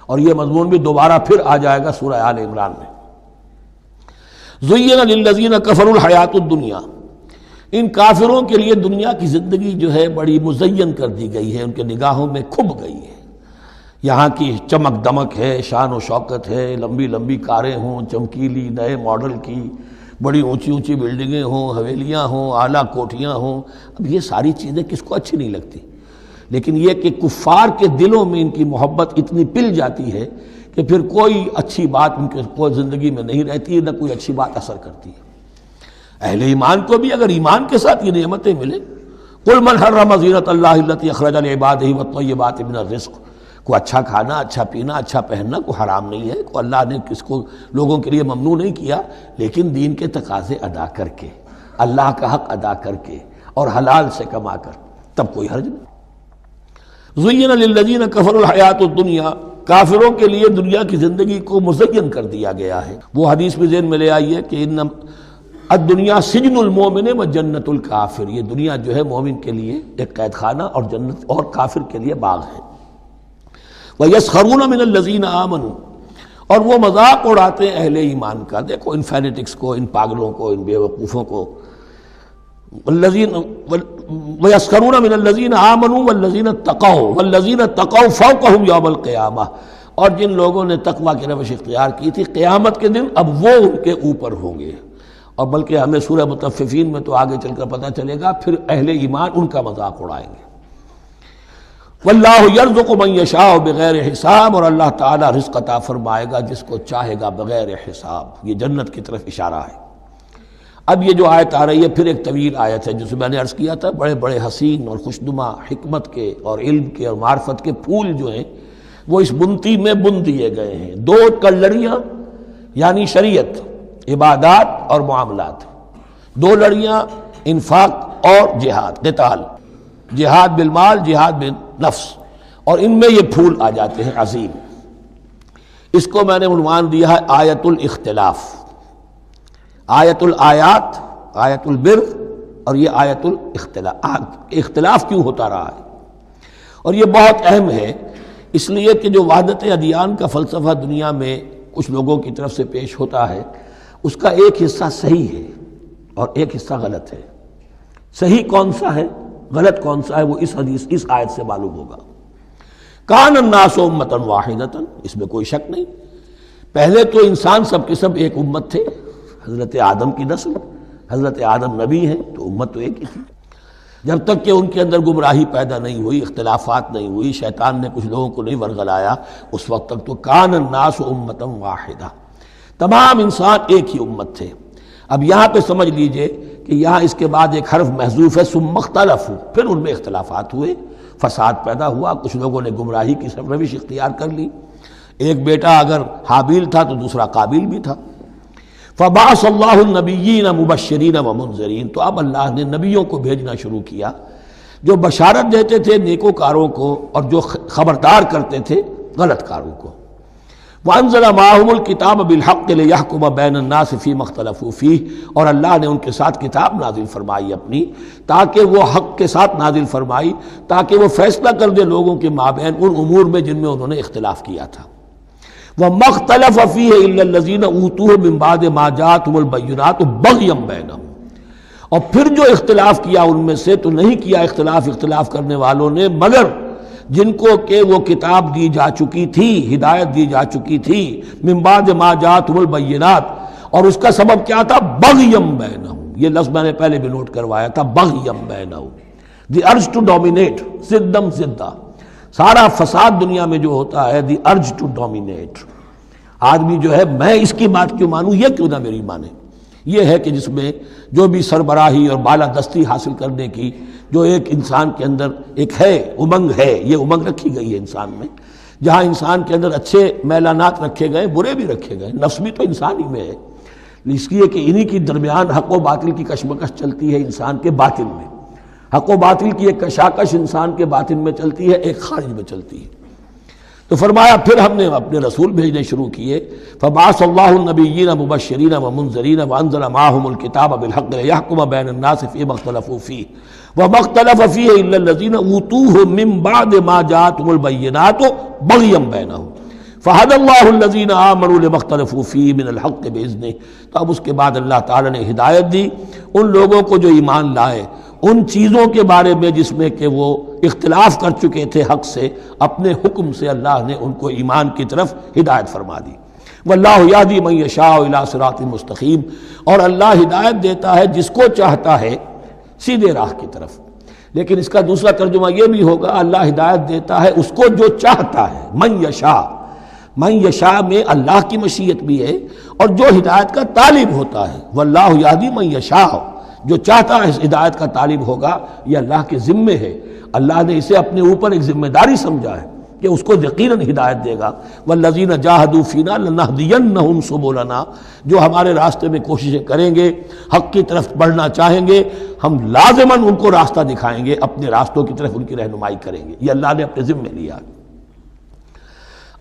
اور یہ مضمون بھی دوبارہ پھر آ جائے گا سورہ آل عمران میں۔ زین للذین کفروا الحیاۃ الدنیا، ان کافروں کے لیے دنیا کی زندگی جو ہے بڑی مزین کر دی گئی ہے، ان کے نگاہوں میں کھب گئی ہے، یہاں کی چمک دمک ہے، شان و شوکت ہے، لمبی لمبی کاریں ہوں، چمکیلی نئے ماڈل کی، بڑی اونچی اونچی بلڈنگیں ہوں، حویلیاں ہوں، اعلیٰ کوٹھیاں ہوں، اب یہ ساری چیزیں کس کو اچھی نہیں لگتی، لیکن یہ کہ کفار کے دلوں میں ان کی محبت اتنی پل جاتی ہے کہ پھر کوئی اچھی بات ان کے کوئی زندگی میں نہیں رہتی، نہ کوئی اچھی بات اثر کرتی ہے۔ اہل ایمان کو بھی اگر ایمان کے ساتھ یہ نعمتیں ملیں، قل من حرم زینۃ اللہ التی اخرج لعبادہ والطیبات من الرزق، کو اچھا کھانا، اچھا پینا، اچھا پہننا کوئی حرام نہیں ہے، کو اللہ نے کس کو لوگوں کے لیے ممنوع نہیں کیا، لیکن دین کے تقاضے ادا کر کے، اللہ کا حق ادا کر کے اور حلال سے کما کر، تب کوئی حرج نہیں۔ زین للذین کفروا الحیاۃ الدنیا، کافروں کے لیے دنیا کی زندگی کو مزین کر دیا گیا ہے۔ وہ حدیث بھی ذہن میں لے آئیے کہ ان الدنیا سجن المومن و جنت الکافر، یہ دنیا جو ہے مومن کے لیے ایک قید خانہ اور جنت اور کافر کے لیے باغ ہے۔ وَيَسْخَرُونَ مِنَ الَّذِينَ آمَنُوا، اور وہ مذاق اڑاتے ہیں اہل ایمان کا، دیکھو ان فینیٹکس کو، ان پاگلوں کو، ان بیوقوفوں کو۔ وَيَسْخَرُونَ مِنَ الَّذِينَ آمَنُوا وَالَّذِينَ اتَّقَوْا وَالَّذِينَ اتَّقَوْا فَوْقَهُمْ يَوْمَ الْقِيَامَةِ، اور جن لوگوں نے تقویٰ کی روش اختیار کی تھی قیامت کے دن اب وہ ان کے اوپر ہوں گے، اور بلکہ ہمیں سورہ مطففین میں تو آگے چل کر پتہ چلے گا پھر اہل ایمان ان کا مذاق اڑائیں گے۔ واللہ یرزق من یشاء بغیر حساب، اور اللہ تعالیٰ رزق عطا فرمائے گا جس کو چاہے گا بغیر حساب، یہ جنت کی طرف اشارہ ہے۔ اب یہ جو آیت آ رہی ہے پھر ایک طویل آیت ہے، جسے میں نے عرض کیا تھا بڑے بڑے حسین اور خوشنما حکمت کے اور علم کے اور معرفت کے پھول جو ہیں وہ اس بنتی میں بن دیے گئے ہیں۔ دو کلڑیاں یعنی شریعت، عبادات اور معاملات، دو لڑیاں انفاق اور جہاد، قتال، جہاد بالمال، جہاد بالنفس، اور ان میں یہ پھول آ جاتے ہیں عظیم۔ اس کو میں نے عنوان دیا ہے آیت الاختلاف، آیت الآیات، آیت البر، اور یہ آیت الاختلاف۔ اختلاف کیوں ہوتا رہا ہے؟ اور یہ بہت اہم ہے، اس لیے کہ جو وحدت ادیان کا فلسفہ دنیا میں کچھ لوگوں کی طرف سے پیش ہوتا ہے، اس کا ایک حصہ صحیح ہے اور ایک حصہ غلط ہے۔ صحیح کون سا ہے، غلط کون سا ہے، وہ اس حدیث، اس آیت سے معلوم ہوگا۔ کان الناس امۃ واحدۃ، اس میں کوئی شک نہیں، پہلے تو انسان سب کے سب ایک امت تھے، حضرت آدم کی نسل، حضرت آدم نبی ہیں تو امت تو ایک ہی تھی، جب تک کہ ان کے اندر گمراہی پیدا نہیں ہوئی، اختلافات نہیں ہوئی، شیطان نے کچھ لوگوں کو نہیں ورغلایا، اس وقت تک تو کان الناس امۃ واحدہ، تمام انسان ایک ہی امت تھے۔ اب یہاں پہ سمجھ لیجئے کہ یہاں اس کے بعد ایک حرف محذوف ہے، ثم اختلفوا، پھر ان میں اختلافات ہوئے، فساد پیدا ہوا، کچھ لوگوں نے گمراہی کی روش اختیار کر لی، ایک بیٹا اگر حابیل تھا تو دوسرا قابیل بھی تھا۔ فبعث اللہ النبیین مبشرین ومنذرین، تو اب اللہ نے نبیوں کو بھیجنا شروع کیا جو بشارت دیتے تھے نیکوکاروں کو اور جو خبردار کرتے تھے غلط کاروں کو۔ وانزل معهم الکتاب بالحق لیحکم بین الناس فیما اختلفوا فیہ، اور اللہ نے ان کے ساتھ کتاب نازل فرمائی اپنی، تاکہ وہ حق کے ساتھ نازل فرمائی، تاکہ وہ فیصلہ کر دے لوگوں کے مابین ان امور میں جن میں انہوں نے اختلاف کیا تھا۔ وَمَا اخْتَلَفَ فِيهِ إِلَّا الَّذِينَ أُوتُوهُ مِن بَعْدِ مَا جَاءَتْهُمُ الْبَيِّنَاتُ بَغْيًا بَيْنَهُمْ، اور پھر جو اختلاف کیا ان میں سے تو نہیں کیا اختلاف کرنے والوں نے مگر جن کو کہ وہ کتاب دی جا چکی تھی، ہدایت دی جا چکی تھی، من بعد ما جاءتهم البینات، اور اس کا سبب کیا تھا؟ بغیم بینہم، یہ لفظ میں نے پہلے بھی نوٹ کروایا تھا، بغیم بینہم، دی ارج ٹو ڈومینیٹ، زدم زدہ، سارا فساد دنیا میں جو ہوتا ہے دی ارج ٹو ڈومینیٹ، آدمی جو ہے میں اس کی بات کیوں مانوں، یہ کیوں نہ میری مانے، یہ ہے کہ جس میں جو بھی سربراہی اور بالادستی حاصل کرنے کی جو ایک انسان کے اندر ایک ہے، امنگ ہے، یہ امنگ رکھی گئی ہے انسان میں، جہاں انسان کے اندر اچھے میلانات رکھے گئے، برے بھی رکھے گئے، نفس بھی تو انسان ہی میں ہے، اس لیے کہ انہی کی درمیان حق و باطل کی کشمکش چلتی ہے انسان کے باطن میں، حق و باطل کی ایک کشاکش انسان کے باطن میں چلتی ہے، ایک خارج میں چلتی ہے۔ تو فرمایا پھر ہم نے اپنے رسول بھیجنے شروع کیے، فبعث اللہ النبیین مبشرین ومنذرین وانزل معهم الکتاب بالحق لیحکم بین الناس فیما اختلفوا فیہ وما اختلف فیہ الا الذین اوتوہ من بعد ما جاءتهم البینات بغیا بینہم فہدی اللہ الذین آمنوا لما اختلفوا فیہ من الحق باذنہ۔ تو اب اس کے بعد اللہ تعالی نے ہدایت دی ان لوگوں کو جو ایمان لائے ان چیزوں کے بارے میں جس میں کہ وہ اختلاف کر چکے تھے حق سے، اپنے حکم سے اللہ نے ان کو ایمان کی طرف ہدایت فرما دی۔ واللہ یہدی من یشاء الی صراط مستقیم، اور اللہ ہدایت دیتا ہے جس کو چاہتا ہے سیدھے راہ کی طرف۔ لیکن اس کا دوسرا ترجمہ یہ بھی ہوگا اللہ ہدایت دیتا ہے اس کو جو چاہتا ہے، من یشاء، من یشاء میں اللہ کی مشیت بھی ہے اور جو ہدایت کا طالب ہوتا ہے، واللہ یہدی من یشاء، جو چاہتا ہے اس ہدایت کا طالب ہوگا، یہ اللہ کے ذمے ہے، اللہ نے اسے اپنے اوپر ایک ذمہ داری سمجھا ہے کہ اس کو یقیناً ہدایت دے گا۔ والذین جاہدوا فینا لنہدینہم سبلنا، جو ہمارے راستے میں کوششیں کریں گے، حق کی طرف بڑھنا چاہیں گے، ہم لازماً ان کو راستہ دکھائیں گے، اپنے راستوں کی طرف ان کی رہنمائی کریں گے، یہ اللہ نے اپنے ذمے لیا۔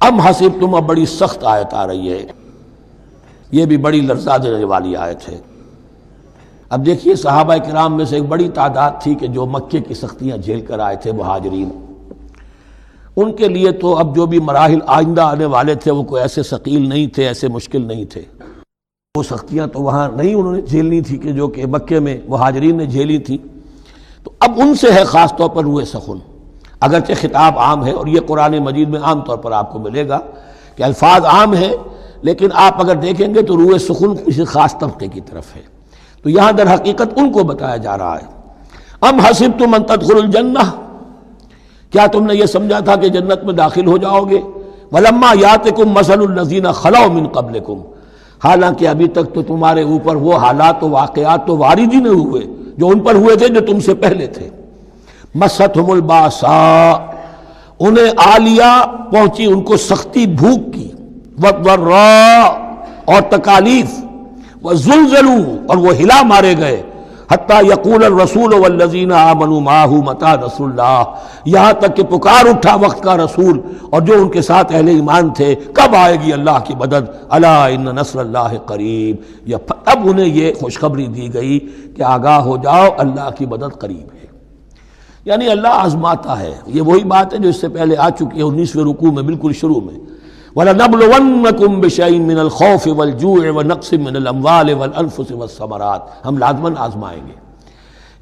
ام حسبتم، اب بڑی سخت آیت آ رہی ہے، یہ بھی بڑی لرزا دینے والی آیت ہے۔ اب دیکھیے صحابہ کرام میں سے ایک بڑی تعداد تھی کہ جو مکے کی سختیاں جھیل کر آئے تھے، مہاجرین، ان کے لیے تو اب جو بھی مراحل آئندہ آنے والے تھے وہ کوئی ایسے ثقیل نہیں تھے، ایسے مشکل نہیں تھے، وہ سختیاں تو وہاں نہیں انہوں نے جھیلنی تھی کہ جو کہ مکے میں مہاجرین نے جھیلی تھی، تو اب ان سے ہے خاص طور پر روئے سخن، اگرچہ خطاب عام ہے اور یہ قرآن مجید میں عام طور پر آپ کو ملے گا کہ الفاظ عام ہیں، لیکن آپ اگر دیکھیں گے تو روئے سخن کسی خاص طبقے کی طرف ہے، تو یہاں در حقیقت ان کو بتایا جا رہا ہے۔ ام حسبتم ان تدخلوا الجنہ، کیا تم نے یہ سمجھا تھا کہ جنت میں داخل ہو جاؤ گے؟ ولما یاتکم مثل الذین خلوا من قبلکم، حالانکہ ابھی تک تو تمہارے اوپر وہ حالات و واقعات تو وارد ہی نہیں ہوئے جو ان پر ہوئے تھے جو تم سے پہلے تھے۔ مستہم الباساء، انہیں آ لیا، پہنچی ان کو سختی بھوک کی، والضراء اور تکالیف، وزلزلوا اور وہ ہلا مارے گئے، حتیٰ یقول الرسول والذین آمنوا معہ متی نصر اللہ، یہاں تک کہ پکار اٹھا وقت کا رسول اور جو ان کے ساتھ اہل ایمان تھے، کب آئے گی اللہ کی مدد، الا ان نصر اللہ قریب، اب انہیں یہ خوشخبری دی گئی کہ آگاہ ہو جاؤ اللہ کی مدد قریب ہے۔ یعنی اللہ آزماتا ہے، یہ وہی بات ہے جو اس سے پہلے آ چکی ہے 19ویں رکوع میں بالکل شروع میں، وَلَنَبْلُوَنَّكُمْ بِشَيْءٍ مِّنَ الْخَوْفِ وَالْجُوعِ وَنَقْصٍ مِّنَ الْأَمْوَالِ وَالْأَنفُسِ وَالثَّمَرَاتِ، ہم لازماً آزمائیں گے۔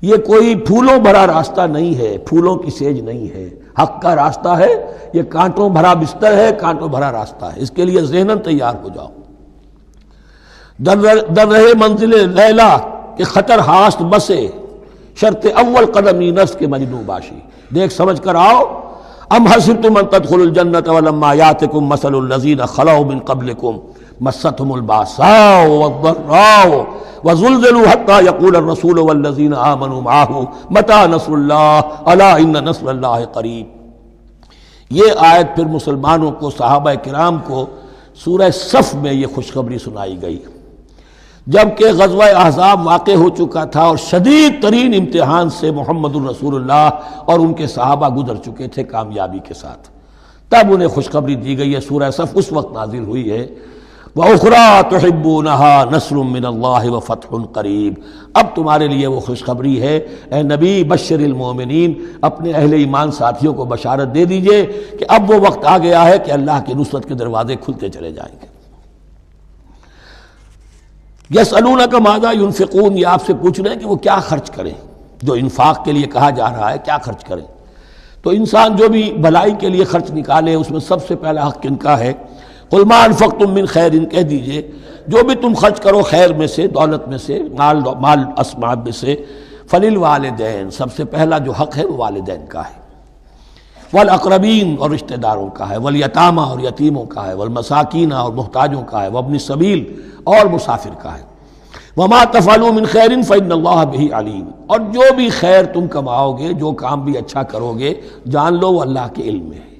یہ کوئی پھولوں بھرا راستہ نہیں ہے، پھولوں کی سیج نہیں ہے، حق کا راستہ ہے، یہ کانٹوں بھرا بستر ہے، کانٹوں بھرا راستہ ہے، اس کے لیے ذہناً تیار ہو جاؤ۔ در رہے منزل لیلا کہ خطر ہاست بسے، شرط اول قدمی نفس کے مجنوں باشی، دیکھ سمجھ کر آؤ۔ ام حسبتم ان تدخلوا الجنة ولما يأتكم مثل الذين خلوا من قبلكم مستهم الباساء والضراء وزلزلوا حتى يقول الرسول والذين آمنوا معه متى نصر الله الا ان نصر الله قریب۔ یہ آیت پھر مسلمانوں کو، صحابہ کرام کو سورہ صف میں یہ خوشخبری سنائی گئی جبکہ غزوہ احزاب واقع ہو چکا تھا اور شدید ترین امتحان سے محمد الرسول اللہ اور ان کے صحابہ گزر چکے تھے کامیابی کے ساتھ، تب انہیں خوشخبری دی گئی ہے۔ سورہ صف اس وقت نازل ہوئی ہے، وَأُخْرَىٰ تُحِبُّونَهَا نَصْرٌ مِّنَ اللَّهِ وَفَتْحٌ قَرِیب، اب تمہارے لیے وہ خوشخبری ہے اے نبی، بشر المومنین، اپنے اہل ایمان ساتھیوں کو بشارت دے دیجئے کہ اب وہ وقت آ گیا ہے کہ اللہ کی نصرت کے دروازے کھلتے چلے جائیں گے۔ یسألونک ماذا ینفقون، یہ آپ سے پوچھ رہے ہیں کہ وہ کیا خرچ کریں، جو انفاق کے لیے کہا جا رہا ہے کیا خرچ کریں۔ تو انسان جو بھی بھلائی کے لیے خرچ نکالے اس میں سب سے پہلا حق کن کا ہے؟ قل ما انفقتم من خیر، کہہ دیجئے جو بھی تم خرچ کرو خیر میں سے، دولت میں سے، مال اسباب میں سے، فللوالدین، سب سے پہلا جو حق ہے وہ والدین کا ہے، والاقربین اور رشتہ داروں کا ہے، والیتامى اور یتیموں کا ہے، والمساکین اور محتاجوں کا ہے، وابن السبیل اور مسافر کا ہے، وما تفعلوا من خیر فإن اللہ بہ علیم، اور جو بھی خیر تم کماؤ گے، جو کام بھی اچھا کرو گے، جان لو وہ اللہ کے علم میں ہے۔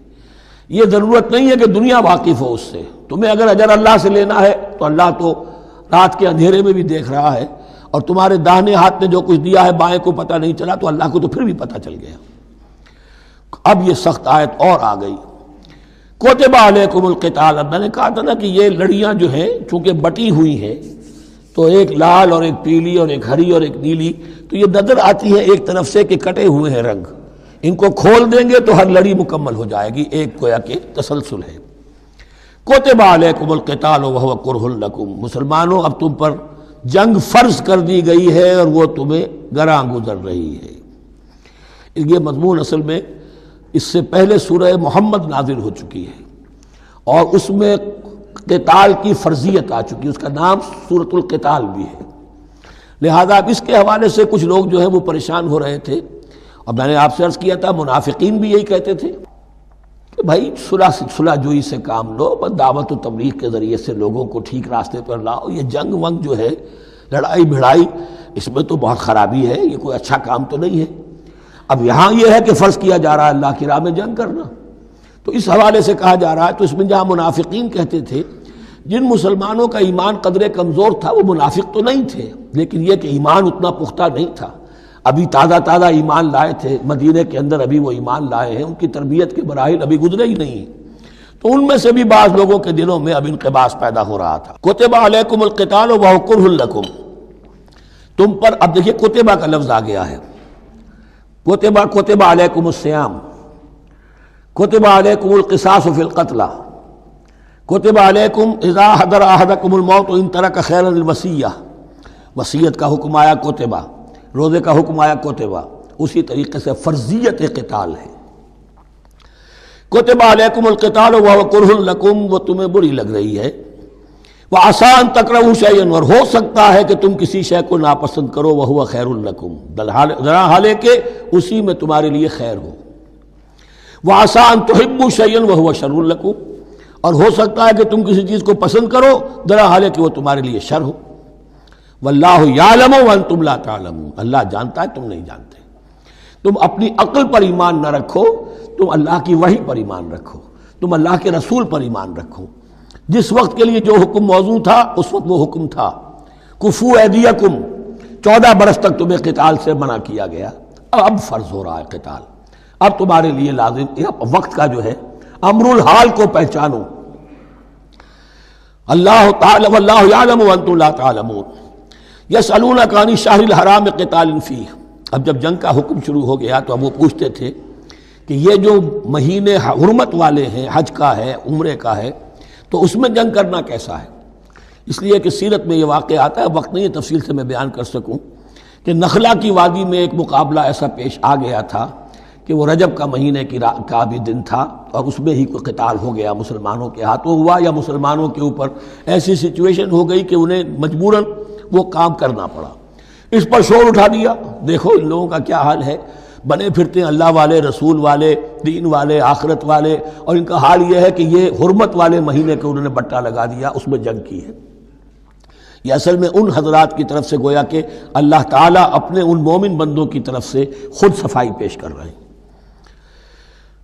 یہ ضرورت نہیں ہے کہ دنیا واقف ہو اس سے، تمہیں اگر اجر اللہ سے لینا ہے تو اللہ تو رات کے اندھیرے میں بھی دیکھ رہا ہے، اور تمہارے داہنے ہاتھ نے جو کچھ دیا ہے بائیں کو پتہ نہیں چلا تو اللہ کو تو پھر بھی پتہ چل گیا۔ اب یہ سخت آیت اور آ گئی، کتب علیکم القتال، اب میں نے کہا تھا نا کہ یہ لڑیاں جو ہیں چونکہ بٹی ہوئی ہیں تو ایک لال اور ایک پیلی اور ایک ہری اور ایک نیلی، تو یہ نظر آتی ہے ایک طرف سے کہ کٹے ہوئے ہیں رنگ، ان کو کھول دیں گے تو ہر لڑی مکمل ہو جائے گی، ایک گویا کہ تسلسل ہے۔ کتب علیکم القتال وہو کرہ لکم، مسلمانوں اب تم پر جنگ فرض کر دی گئی ہے اور وہ تمہیں گراں گزر رہی ہے۔ یہ مضمون اصل میں اس سے پہلے سورہ محمد نازل ہو چکی ہے اور اس میں قتال کی فرضیت آ چکی ہے، اس کا نام سورۃ القتال بھی ہے، لہذا اب اس کے حوالے سے کچھ لوگ جو ہیں وہ پریشان ہو رہے تھے، اور میں نے آپ سے عرض کیا تھا منافقین بھی یہی کہتے تھے کہ بھائی صلح جوئی سے کام لو، بس دعوت و تبلیغ کے ذریعے سے لوگوں کو ٹھیک راستے پر لاؤ، یہ جنگ ونگ جو ہے، لڑائی بھڑائی، اس میں تو بہت خرابی ہے، یہ کوئی اچھا کام تو نہیں ہے۔ اب یہاں یہ ہے کہ فرض کیا جا رہا ہے اللہ کی راہ میں جنگ کرنا، تو اس حوالے سے کہا جا رہا ہے، تو اس میں جہاں منافقین کہتے تھے، جن مسلمانوں کا ایمان قدرے کمزور تھا وہ منافق تو نہیں تھے، لیکن یہ کہ ایمان اتنا پختہ نہیں تھا، ابھی تازہ ایمان لائے تھے، مدینے کے اندر ابھی وہ ایمان لائے ہیں، ان کی تربیت کے مراحل ابھی گزرے ہی نہیں ہیں، تو ان میں سے بھی بعض لوگوں کے دلوں میں اب انقباض پیدا ہو رہا تھا۔ کتب علیکم القتال وہو کرہ لکم، تم پر اب دیکھیے کتبہ کا لفظ آ گیا ہے، کتب علیکم الصیام، کتب علیکم القصاص فی القتلى، کتب علیکم اذا حضر احدکم الموت ان ترک خیرا الوصیہ، وصیت کا حکم آیا کتبہ، روزے کا حکم آیا کتبہ، اسی طریقے سے فرضیت قتال ہے۔ کتب علیکم القتال وہو کرہ لکم، وہ تمہیں بری لگ رہی ہے، وعسیٰ ان تکرہوا شیئا، اور ہو سکتا ہے کہ تم کسی شے کو ناپسند کرو، وہو خیر لکم، ذرا حالے کہ اسی میں تمہارے لیے خیر ہو، وعسیٰ ان تحبوا شیئا وہو شر لکم، اور ہو سکتا ہے کہ تم کسی چیز کو پسند کرو درا حال ہے کہ وہ تمہارے لیے شر ہو۔ واللہ یعلم وانتم لا تعلمون، اللہ جانتا ہے تم نہیں جانتے۔ تم اپنی عقل پر ایمان نہ رکھو، تم اللہ کی وحی پر ایمان رکھو، تم اللہ کے رسول پر ایمان رکھو۔ جس وقت کے لیے جو حکم موضوع تھا اس وقت وہ حکم تھا، کفو ایدیکم، 14 برس تک تمہیں قتال سے منع کیا گیا، اب فرض ہو رہا ہے قتال، اب تمہارے لیے لازم وقت کا جو ہے امر الحال کو پہچانو۔ اللہ تعالی واللہ یعلم وانتم لا تعلمون، یسألونک عن الشہر الحرام قتال فیہ۔ اب جب جنگ کا حکم شروع ہو گیا تو اب وہ پوچھتے تھے کہ یہ جو مہینے حرمت والے ہیں، حج کا ہے، عمرے کا ہے، تو اس میں جنگ کرنا کیسا ہے؟ اس لیے کہ سیرت میں یہ واقعہ آتا ہے، وقت نہیں ہے تفصیل سے میں بیان کر سکوں، کہ نخلا کی وادی میں ایک مقابلہ ایسا پیش آ گیا تھا کہ وہ رجب کا مہینے کا بھی دن تھا، اور اس میں ہی کوئی قتال ہو گیا، مسلمانوں کے ہاتھوں ہوا یا مسلمانوں کے اوپر ایسی سچویشن ہو گئی کہ انہیں مجبوراً وہ کام کرنا پڑا۔ اس پر شور اٹھا دیا، دیکھو ان لوگوں کا کیا حال ہے، بنے پھرتے ہیں اللہ والے، رسول والے، دین والے، آخرت والے، اور ان کا حال یہ ہے کہ یہ حرمت والے مہینے کو انہوں نے بٹا لگا دیا، اس میں جنگ کی ہے۔ یہ اصل میں ان حضرات کی طرف سے گویا کہ اللہ تعالیٰ اپنے ان مومن بندوں کی طرف سے خود صفائی پیش کر رہے ہیں۔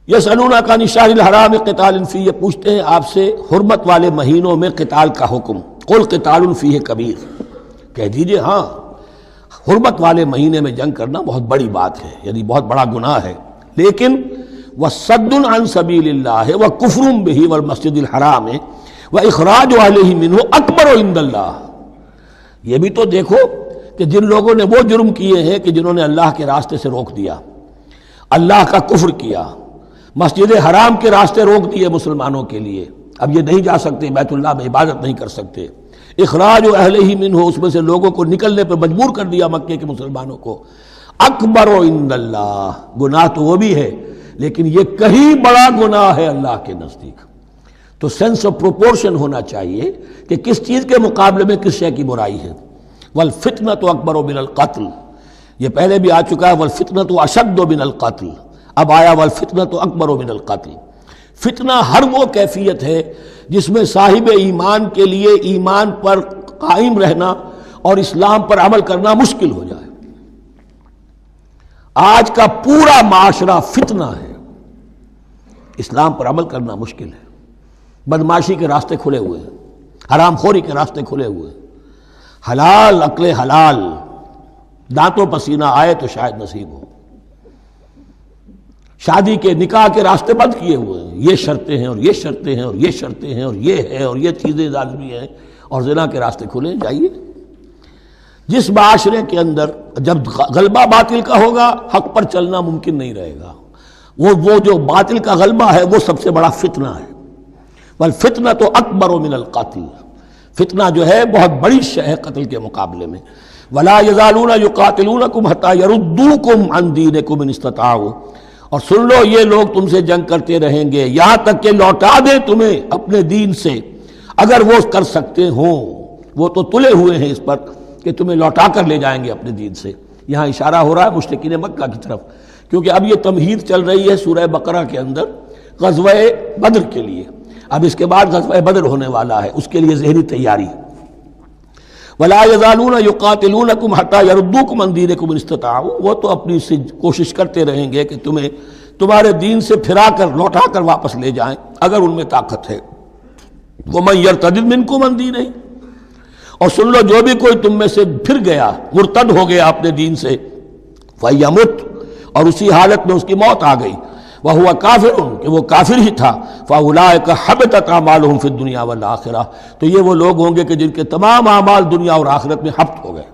یسألونک عن الشہر الحرام قتال فیہ، یہ پوچھتے ہیں آپ سے حرمت والے مہینوں میں قتال کا حکم، قل قتال فیہ کبیر، کہہ دیجئے ہاں حرمت والے مہینے میں جنگ کرنا بہت بڑی بات ہے، یعنی بہت بڑا گناہ ہے، لیکن وَصَدٌّ عَن سَبِيلِ اللَّهِ وَكُفْرٌ بِهِ وَالْمَسْجِدِ الْحَرَامِ وَإِخْرَاجُ أَهْلِهِ مِنْهُ أَكْبَرُ عِندَ اللَّهِ۔ یہ بھی تو دیکھو کہ جن لوگوں نے وہ جرم کیے ہیں کہ جنہوں نے اللہ کے راستے سے روک دیا، اللہ کا کفر کیا، مسجد حرام کے راستے روک دیے مسلمانوں کے لیے، اب یہ نہیں جا سکتے، بیت اللہ میں عبادت نہیں کر سکتے، اخراج اہلہ منہ، اس میں سے لوگوں کو نکلنے پر مجبور کر دیا مکے کے مسلمانوں کو، اکبر عند اللہ، گناہ تو وہ بھی ہے لیکن یہ کہیں بڑا گناہ ہے اللہ کے نزدیک۔ تو سینس آف پروپورشن ہونا چاہیے کہ کس چیز کے مقابلے میں کس شے کی برائی ہے۔ والفتنۃ اکبر من القتل، یہ پہلے بھی آ چکا ہے، والفتنۃ اشد من القتل، اب آیا والفتنۃ اکبر من القتل۔ فتنہ ہر وہ کیفیت ہے جس میں صاحب ایمان کے لیے ایمان پر قائم رہنا اور اسلام پر عمل کرنا مشکل ہو جائے۔ آج کا پورا معاشرہ فتنہ ہے، اسلام پر عمل کرنا مشکل ہے، بدماشی کے راستے کھلے ہوئے ہیں، حرام خوری کے راستے کھلے ہوئے ہیں، حلال عقل حلال دانتوں پسینہ آئے تو شاید نصیب ہو، شادی کے نکاح کے راستے بند کیے ہوئے ہیں، یہ شرطیں ہیں اور یہ شرطیں ہیں اور یہ شرطیں ہیں اور یہ ہے اور یہ چیزیں لازمی ہیں، اور زنا کے راستے کھلے جائیے۔ جس معاشرے کے اندر جب غلبہ باطل کا ہوگا حق پر چلنا ممکن نہیں رہے گا، وہ جو باطل کا غلبہ ہے وہ سب سے بڑا فتنہ ہے۔ والفتنۃ اکبر من القتل، فتنہ جو ہے بہت بڑی شے ہے قتل کے مقابلے میں۔ ولا یزالون یقاتلونکم حتی یردوکم عن دینکم ان استطاعوا، اور سن لو یہ لوگ تم سے جنگ کرتے رہیں گے یہاں تک کہ لوٹا دیں تمہیں اپنے دین سے، اگر وہ کر سکتے ہوں، وہ تو تلے ہوئے ہیں اس پر کہ تمہیں لوٹا کر لے جائیں گے اپنے دین سے۔ یہاں اشارہ ہو رہا ہے مشرکین مکہ کی طرف، کیونکہ اب یہ تمہید چل رہی ہے سورہ بقرہ کے اندر غزوہ بدر کے لیے، اب اس کے بعد غزوہ بدر ہونے والا ہے، اس کے لیے ذہنی تیاری۔ وَلَا يَزَالُونَ يُقَاتِلُونَكُمْ حَتَّى يَرُدُّوكُمْ عَنْ دِينِكُمْ إِنِ اسْتَطَاعُوا، وہ تو اپنی کوشش کرتے رہیں گے کہ تمہیں تمہارے دین سے پھرا کر لوٹا کر واپس لے جائیں اگر ان میں طاقت ہے۔ وَمَنْ يَرْتَدِدْ مِنْكُمْ عَنْ دِينِهِ، اور سن لو جو بھی کوئی تم میں سے پھر گیا، مرتد ہو گیا اپنے دین سے، فَيَمُتْ، اور اسی حالت میں اس کی موت آ گئی، وَهُوَ كَافِرٌ، کہ وہ کافر ہی تھا، فَأُولَٰئِكَ حَبِطَتْ أَعْمَالُهُمْ فِي الدُّنْيَا وَالْآخِرَةِ، تو یہ وہ لوگ ہوں گے کہ جن کے تمام اعمال دنیا اور آخرت میں حبط ہو گئے۔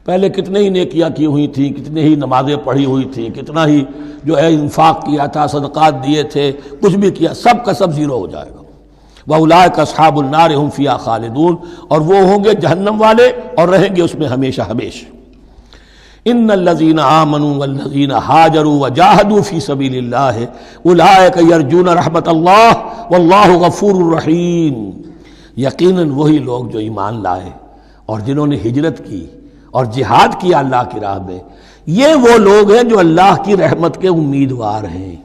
پہلے کتنے ہی نیکیاں کی ہوئی تھیں، کتنے ہی نمازیں پڑھی ہوئی تھیں، کتنا ہی جو ہے انفاق کیا تھا، صدقات دیے تھے، کچھ بھی کیا، سب کا سب زیرو ہو جائے گا۔ وَأُولَٰئِكَ أَصْحَابُ النَّارِ هُمْ فِيهَا خَالِدُونَ، اور وہ ہوں گے جہنم والے اور رہیں گے اس میں ہمیشہ ہمیشہ۔ ان الذين آمنوا والذين هاجروا وجاهدوا في سبيل الله اولئك يرجون رحمت اللہ واللہ غفور رحیم، یقیناً وہی لوگ جو ایمان لائے اور جنہوں نے ہجرت کی اور جہاد کیا اللہ کی راہ میں، یہ وہ لوگ ہیں جو اللہ کی رحمت کے امیدوار ہیں۔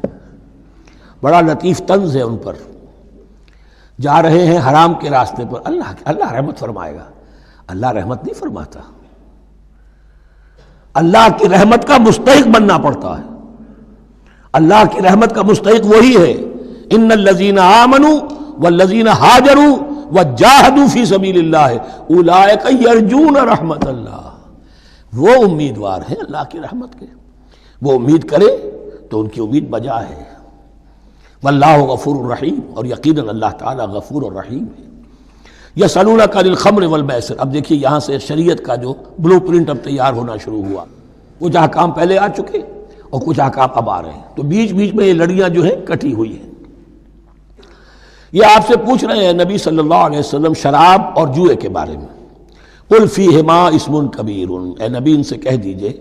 بڑا لطیف طنز ہے ان پر، جا رہے ہیں حرام کے راستے پر، اللہ رحمت فرمائے گا؟ اللہ رحمت نہیں فرماتا، اللہ کی رحمت کا مستحق بننا پڑتا ہے۔ اللہ کی رحمت کا مستحق وہی ہے، ان الذین آمنوا والذین ہاجروا وجاہدوا فی سبیل اللہ اولئک یرجون رحمت اللہ، وہ امیدوار ہیں اللہ کی رحمت کے، وہ امید کرے تو ان کی امید بجا ہے۔ واللہ غفور الرحیم، اور یقیناً اللہ تعالیٰ غفور الرحیم ہے۔ یسألونک عن الخمر والمیسر، اب دیکھیے یہاں سے شریعت کا جو بلو پرنٹ اب تیار ہونا شروع ہوا، کچھ احکام پہلے آ چکے اور کچھ احکام اب آ رہے ہیں، تو بیچ بیچ میں یہ لڑیاں جو ہیں کٹی ہوئی ہیں۔ یہ آپ سے پوچھ رہے ہیں نبی صلی اللہ علیہ وسلم شراب اور جوئے کے بارے میں، قل فیہما اسم کبیر، اے نبی ان سے کہہ دیجئے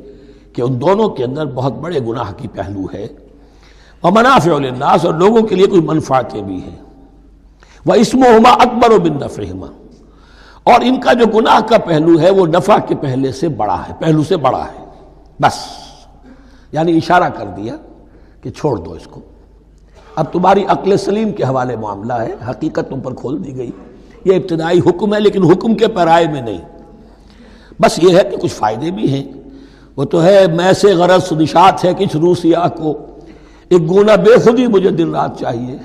کہ ان دونوں کے اندر بہت بڑے گناہ کی پہلو ہے، ومنافع للناس، اور لوگوں کے لیے کوئی منفعتیں بھی ہیں، واسمہما اکبر من نفعہما، اور ان کا جو گناہ کا پہلو ہے وہ نفع کے پہلو سے بڑا ہے، بس یعنی اشارہ کر دیا کہ چھوڑ دو اس کو، اب تمہاری عقل سلیم کے حوالے معاملہ ہے، حقیقت تم پر کھول دی گئی، یہ ابتدائی حکم ہے لیکن حکم کے پیرائے میں نہیں، بس یہ ہے کہ کچھ فائدے بھی ہیں، وہ تو ہے میں سے غرض نشاط ہے کچھ روسیا کو، ایک گونا بے خودی مجھے دن رات چاہیے،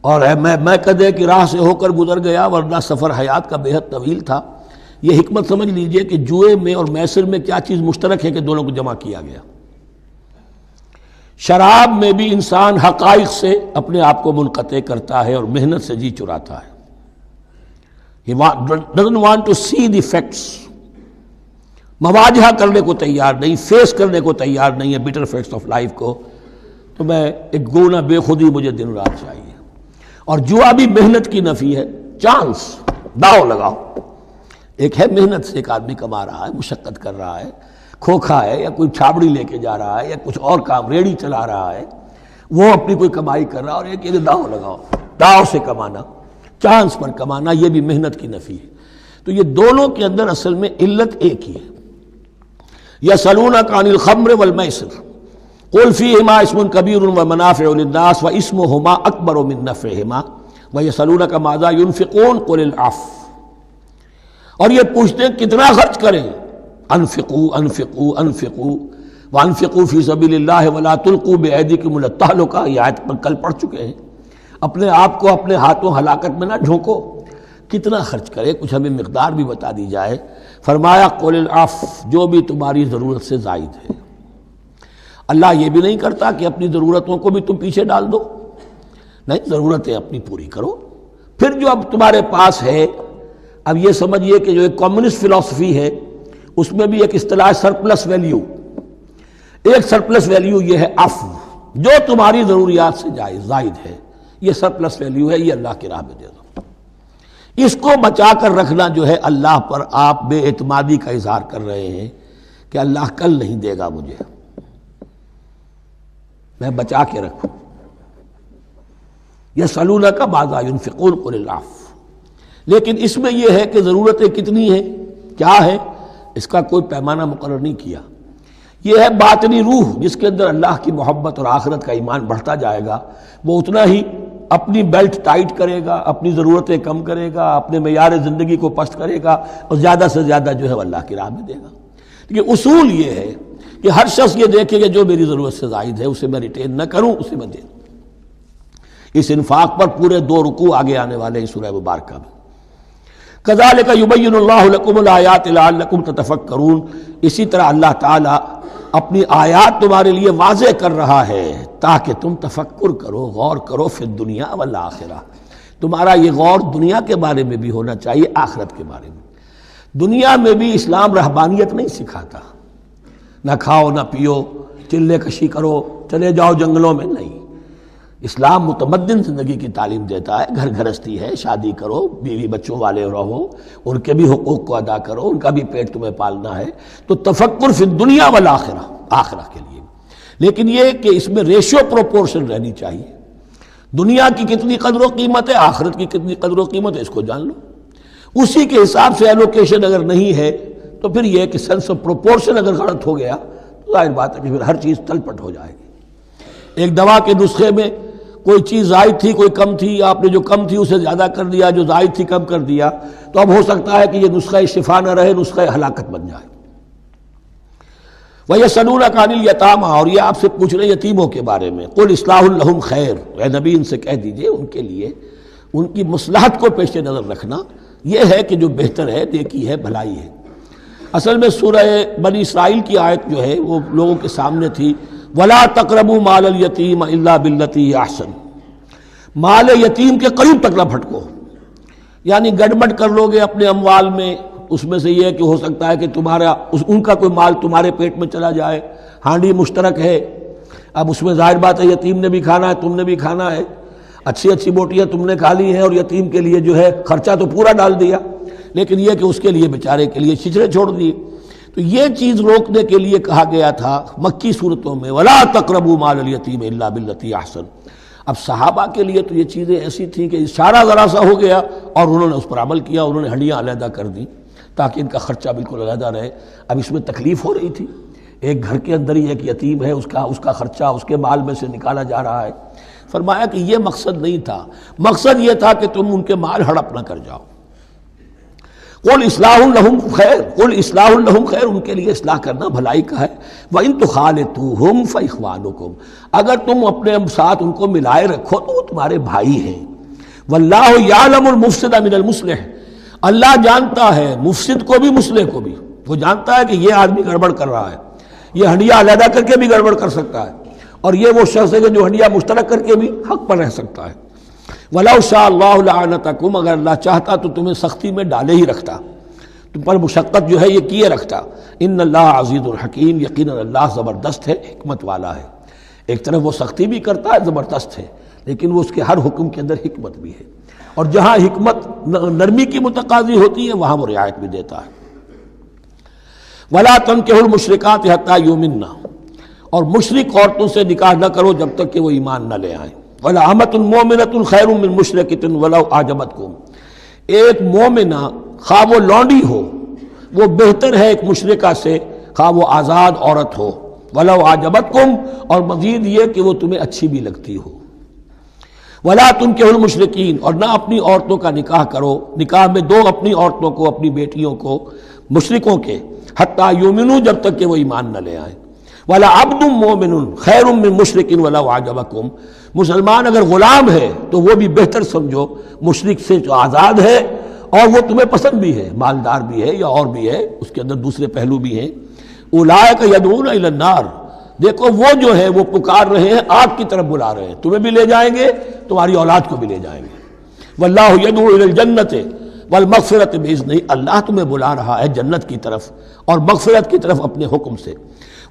اور میں کدے کی راہ سے ہو کر گزر گیا ورنہ سفر حیات کا بے حد طویل تھا۔ یہ حکمت سمجھ لیجئے کہ جوئے میں اور میسر میں کیا چیز مشترک ہے کہ دونوں کو جمع کیا گیا۔ شراب میں بھی انسان حقائق سے اپنے آپ کو منقطع کرتا ہے اور محنت سے جی چراتا ہے، He doesn't want to see the facts، مواجہہ کرنے کو تیار نہیں، فیس کرنے کو تیار نہیں ہے bitter facts آف لائف کو، تو میں ایک گونا بے خودی مجھے دن رات چاہیے۔ اور جوا بھی محنت کی نفی ہے، چانس، داؤ لگاؤ، ایک ہے محنت سے ایک آدمی کما رہا ہے، مشقت کر رہا ہے، کھوکھا ہے یا کوئی چھابڑی لے کے جا رہا ہے یا کچھ اور کام ریڑھی چلا رہا ہے، وہ اپنی کوئی کمائی کر رہا ہے، اور ایک یہ داؤ لگاؤ، داؤ سے کمانا، چانس پر کمانا، یہ بھی محنت کی نفی ہے۔ تو یہ دونوں کے اندر اصل میں علت ایک ہی ہے۔ یسألونک عن الخمر والمیسر قل فیہما اسم کبیر ومنافع للناس واسمہما اکبر من نفعہما ویسألونک ماذا ینفقون قل العفو، اور یہ پوچھتے ہیں کتنا خرچ کریں، انفقوا انفقوا انفقوا وانفقوا فی سبیل اللہ ولا تلقوا بایدیکم الی التہلکہ، یہ آیت پر کل پڑھ چکے ہیں۔ اپنے آپ کو اپنے ہاتھوں ہلاکت میں نہ جھونکو، کتنا خرچ کرے، کچھ ہمیں مقدار بھی بتا دی جائے۔ فرمایا قول العفو، جو بھی تمہاری ضرورت سے زائد ہے۔ اللہ یہ بھی نہیں کرتا کہ اپنی ضرورتوں کو بھی تم پیچھے ڈال دو، نہیں، ضرورتیں اپنی پوری کرو، پھر جو اب تمہارے پاس ہے، اب یہ سمجھیے کہ جو ایک کمیونسٹ فلسفی ہے اس میں بھی ایک اصطلاح سرپلس ویلیو، ایک سرپلس ویلیو یہ ہے عفو، جو تمہاری ضروریات سے زائد ہے، یہ سرپلس ویلیو ہے، یہ اللہ کی راہ میں دے دو۔ اس کو بچا کر رکھنا جو ہے اللہ پر آپ بے اعتمادی کا اظہار کر رہے ہیں کہ اللہ کل نہیں دے گا مجھے، میں بچا کے رکھوں۔ یسألونک ماذا ینفقون قل العفو، لیکن اس میں یہ ہے کہ ضرورتیں کتنی ہیں، کیا ہے، اس کا کوئی پیمانہ مقرر نہیں کیا۔ یہ ہے باطنی روح، جس کے اندر اللہ کی محبت اور آخرت کا ایمان بڑھتا جائے گا، وہ اتنا ہی اپنی بیلٹ ٹائٹ کرے گا، اپنی ضرورتیں کم کرے گا، اپنے معیار زندگی کو پست کرے گا، اور زیادہ سے زیادہ جو ہے وہ اللہ کی راہ میں دے گا۔ لیکن اصول یہ ہے کہ ہر شخص یہ دیکھے کہ جو میری ضرورت سے زائد ہے اسے میں ریٹین نہ کروں، اسے میں دے دوں۔ اس انفاق پر پورے 2 رکوع آگے آنے والے ہیں سورہ مبارکہ میں۔ کذالک یبین اللہ لکم الآیات لعلکم تتفکرون، اسی طرح اللہ تعالیٰ اپنی آیات تمہارے لیے واضح کر رہا ہے تاکہ تم تفکر کرو، غور کرو، فی الدنیا والآخرہ، تمہارا یہ غور دنیا کے بارے میں بھی ہونا چاہیے، آخرت کے بارے میں۔ دنیا میں بھی اسلام رہبانیت نہیں سکھاتا، نہ کھاؤ نہ پیو، چلے کشی کرو، چلے جاؤ جنگلوں میں، نہیں۔ اسلام متمدن زندگی کی تعلیم دیتا ہے، گھر گھرستی ہے، شادی کرو، بیوی بچوں والے رہو، ان کے بھی حقوق کو ادا کرو، ان کا بھی پیٹ تمہیں پالنا ہے، تو تفکر فی الدنیا والآخرہ، آخرہ کے لیے۔ لیکن یہ کہ اس میں ریشو پروپورشن رہنی چاہیے، دنیا کی کتنی قدر و قیمت ہے، آخرت کی کتنی قدر و قیمت ہے، اس کو جان لو، اسی کے حساب سے ایلوکیشن اگر نہیں ہے تو پھر یہ کہ سینس آف پروپورشن اگر غلط ہو گیا تو ظاہر بات ہے کہ پھر ہر چیز تل پٹ ہو جائے گی۔ ایک دوا کے نسخے میں کوئی چیز زائد تھی کوئی کم تھی، آپ نے جو کم تھی اسے زیادہ کر دیا، جو زائد تھی کم کر دیا، تو اب ہو سکتا ہے کہ یہ نسخہ شفا نہ رہے، نسخہ ہلاکت بن جائے۔ وَيَسْأَلُونَكَ عَنِ الْيَتَامَىٰ، اور یہ آپ سے پوچھ رہے ہیں یتیموں کے بارے میں، قُلْ إِصْلَاحٌ لَهُمْ خَيْرٌ، اے نبی ان سے کہہ دیجئے ان کے لیے ان کی مصلحت کو پیش نظر رکھنا یہ ہے کہ جو بہتر ہے، نیکی ہے، بھلائی ہے۔ اصل میں سورہ بنی اسرائیل کی آیت جو ہے وہ لوگوں کے سامنے تھی، وَلَا تَقْرَبُوا مَالَ الْيَتِيمِ إِلَّا بِالَّتِي هِيَ أَحْسَنُ، مال یتیم کے قریب تک نہ پھٹکو، یعنی گڑبڑ کر لو گے اپنے اموال میں، اس میں سے یہ کہ ہو سکتا ہے کہ تمہارا ان کا کوئی مال تمہارے پیٹ میں چلا جائے، ہانڈی مشترک ہے، اب اس میں ظاہر بات ہے یتیم نے بھی کھانا ہے، تم نے بھی کھانا ہے، اچھی اچھی بوٹیاں تم نے کھا لی ہیں اور یتیم کے لیے جو ہے خرچہ تو پورا ڈال دیا، لیکن یہ کہ اس کے لیے بیچارے کے لیے چھچڑے چھوڑ دیے۔ تو یہ چیز روکنے کے لیے کہا گیا تھا مکی صورتوں میں وَلَا تَقْرَبُوا مَالَ الْيَتِيمِ إِلَّا بِالَّتِي أَحْسَنُ۔ اب صحابہ کے لیے تو یہ چیزیں ایسی تھیں کہ اشارہ ذرا سا ہو گیا اور انہوں نے اس پر عمل کیا، انہوں نے ہڈیاں علیحدہ کر دی تاکہ ان کا خرچہ بالکل علیحدہ رہے۔ اب اس میں تکلیف ہو رہی تھی، ایک گھر کے اندر ہی ایک یتیم ہے، اس کا خرچہ اس کے مال میں سے نکالا جا رہا ہے۔ فرمایا کہ یہ مقصد نہیں تھا، مقصد یہ تھا کہ تم ان کے مال ہڑپ نہ کر جاؤ۔ قُلْ إِصْلَاحٌ لَهُمْ خَيْرٌ، قُلْ إِصْلَاحٌ لَهُمْ خَيْرٌ، ان کے لیے اصلاح کرنا بھلائی کا ہے۔ وَإِن تُخَالِطُوهُمْ فَإِخْوَانُكُمْ، اگر تم اپنے ساتھ ان کو ملائے رکھو تو وہ تمہارے بھائی ہیں۔ وَاللَّهُ يَعْلَمُ الْمُفْسِدَ مِنَ الْمُصْلِحِ، اللہ جانتا ہے مفسد کو بھی مصلح کو بھی، وہ جانتا ہے کہ یہ آدمی گڑبڑ کر رہا ہے، یہ ہڈیاں علیحدہ کر کے بھی گڑبڑ کر سکتا ہے، اور یہ وہ شخص ہے کہ جو ہڈیاں مشترک کر کے بھی حق پر رہ سکتا ہے۔ وَلَوْ شَاءَ اللَّهُ لَعَنَتَكُمْ، اگر اللہ چاہتا تو تمہیں سختی میں ڈالے ہی رکھتا، تم پر مشقت جو ہے یہ کیے رکھتا۔ ان اللہ عزیز الحکیم، یقیناً اللہ زبردست ہے، حکمت والا ہے۔ ایک طرف وہ سختی بھی کرتا ہے، زبردست ہے، لیکن وہ اس کے ہر حکم کے اندر حکمت بھی ہے، اور جہاں حکمت نرمی کی متقاضی ہوتی ہے وہاں وہ رعایت بھی دیتا ہے۔ وَلَا تَنكِحُوا الْمُشْرِكَاتِ حَتَّىٰ يُؤْمِنَّ، اور مشرک عورتوں سے نکاح نہ کرو جب تک کہ وہ ایمان نہ لے آئیں۔ وَلَأَمَةٌ مُؤْمِنَةٌ خَيْرٌ مِّن مُشْرِكَةٍ وَلَوْ أَعْجَبَتْكُمْ، ایک مومنہ خواہ وہ لونڈی ہو وہ بہتر ہے ایک مشرکہ سے خواہ وہ آزاد عورت ہو۔ وَلَوْ أَعْجَبَتْكُمْ، اور مزید یہ کہ وہ تمہیں اچھی بھی لگتی ہو۔ وَلَا تُنكِحُوا الْمُشْرِكِينَ، اور نہ اپنی عورتوں کا نکاح کرو، نکاح میں دو اپنی عورتوں کو، اپنی بیٹیوں کو مشرکوں کے، حتیٰ یؤمنوا، جب تک کہ وہ ایمان نہ لے آئیں۔ وَلَعَبْدٌ مُؤْمِنٌ خَيْرٌ مِّن مُشْرِكٍ وَلَوْ أَعْجَبَكُمْ، مسلمان اگر غلام ہے تو وہ بھی بہتر سمجھو مشرک سے جو آزاد ہے اور وہ تمہیں پسند بھی ہے، مالدار بھی ہے یا اور بھی ہے، اس کے اندر دوسرے پہلو بھی ہیں۔ اولئک یدعون الی النار، دیکھو وہ جو ہے وہ پکار رہے ہیں، آگ کی طرف بلا رہے ہیں، تمہیں بھی لے جائیں گے، تمہاری اولاد کو بھی لے جائیں گے۔ واللہ یدعو الی الجنۃ والمغفرۃ باذنہ، اللہ تمہیں بلا رہا ہے جنت کی طرف اور مغفرت کی طرف اپنے حکم سے۔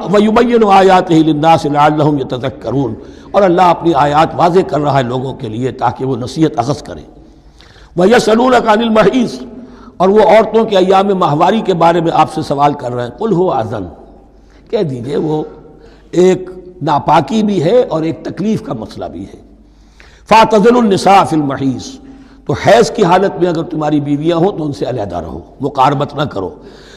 وَيُبَيِّنُ آیاتہ للناس لعلہم یتذکرون، اور اللہ اپنی آیات واضح کر رہا ہے لوگوں کے لیے تاکہ وہ نصیحت اخذ کریں۔ وَيَسْأَلُونَكَ عَنِ الْمَحِيضِ، اور وہ عورتوں کے ایام ماہواری کے بارے میں آپ سے سوال کر رہے ہیں۔ قُلْ هُوَ أَذًى، کہہ دیجئے وہ ایک ناپاکی بھی ہے اور ایک تکلیف کا مسئلہ بھی ہے۔ فَاعْتَزِلُوا النِّسَاءَ فِي الْمَحِيضِ، تو حیض کی حالت میں اگر تمہاری بیویاں ہوں تو ان سے علیحدہ رہو، مقاربت نہ کرو۔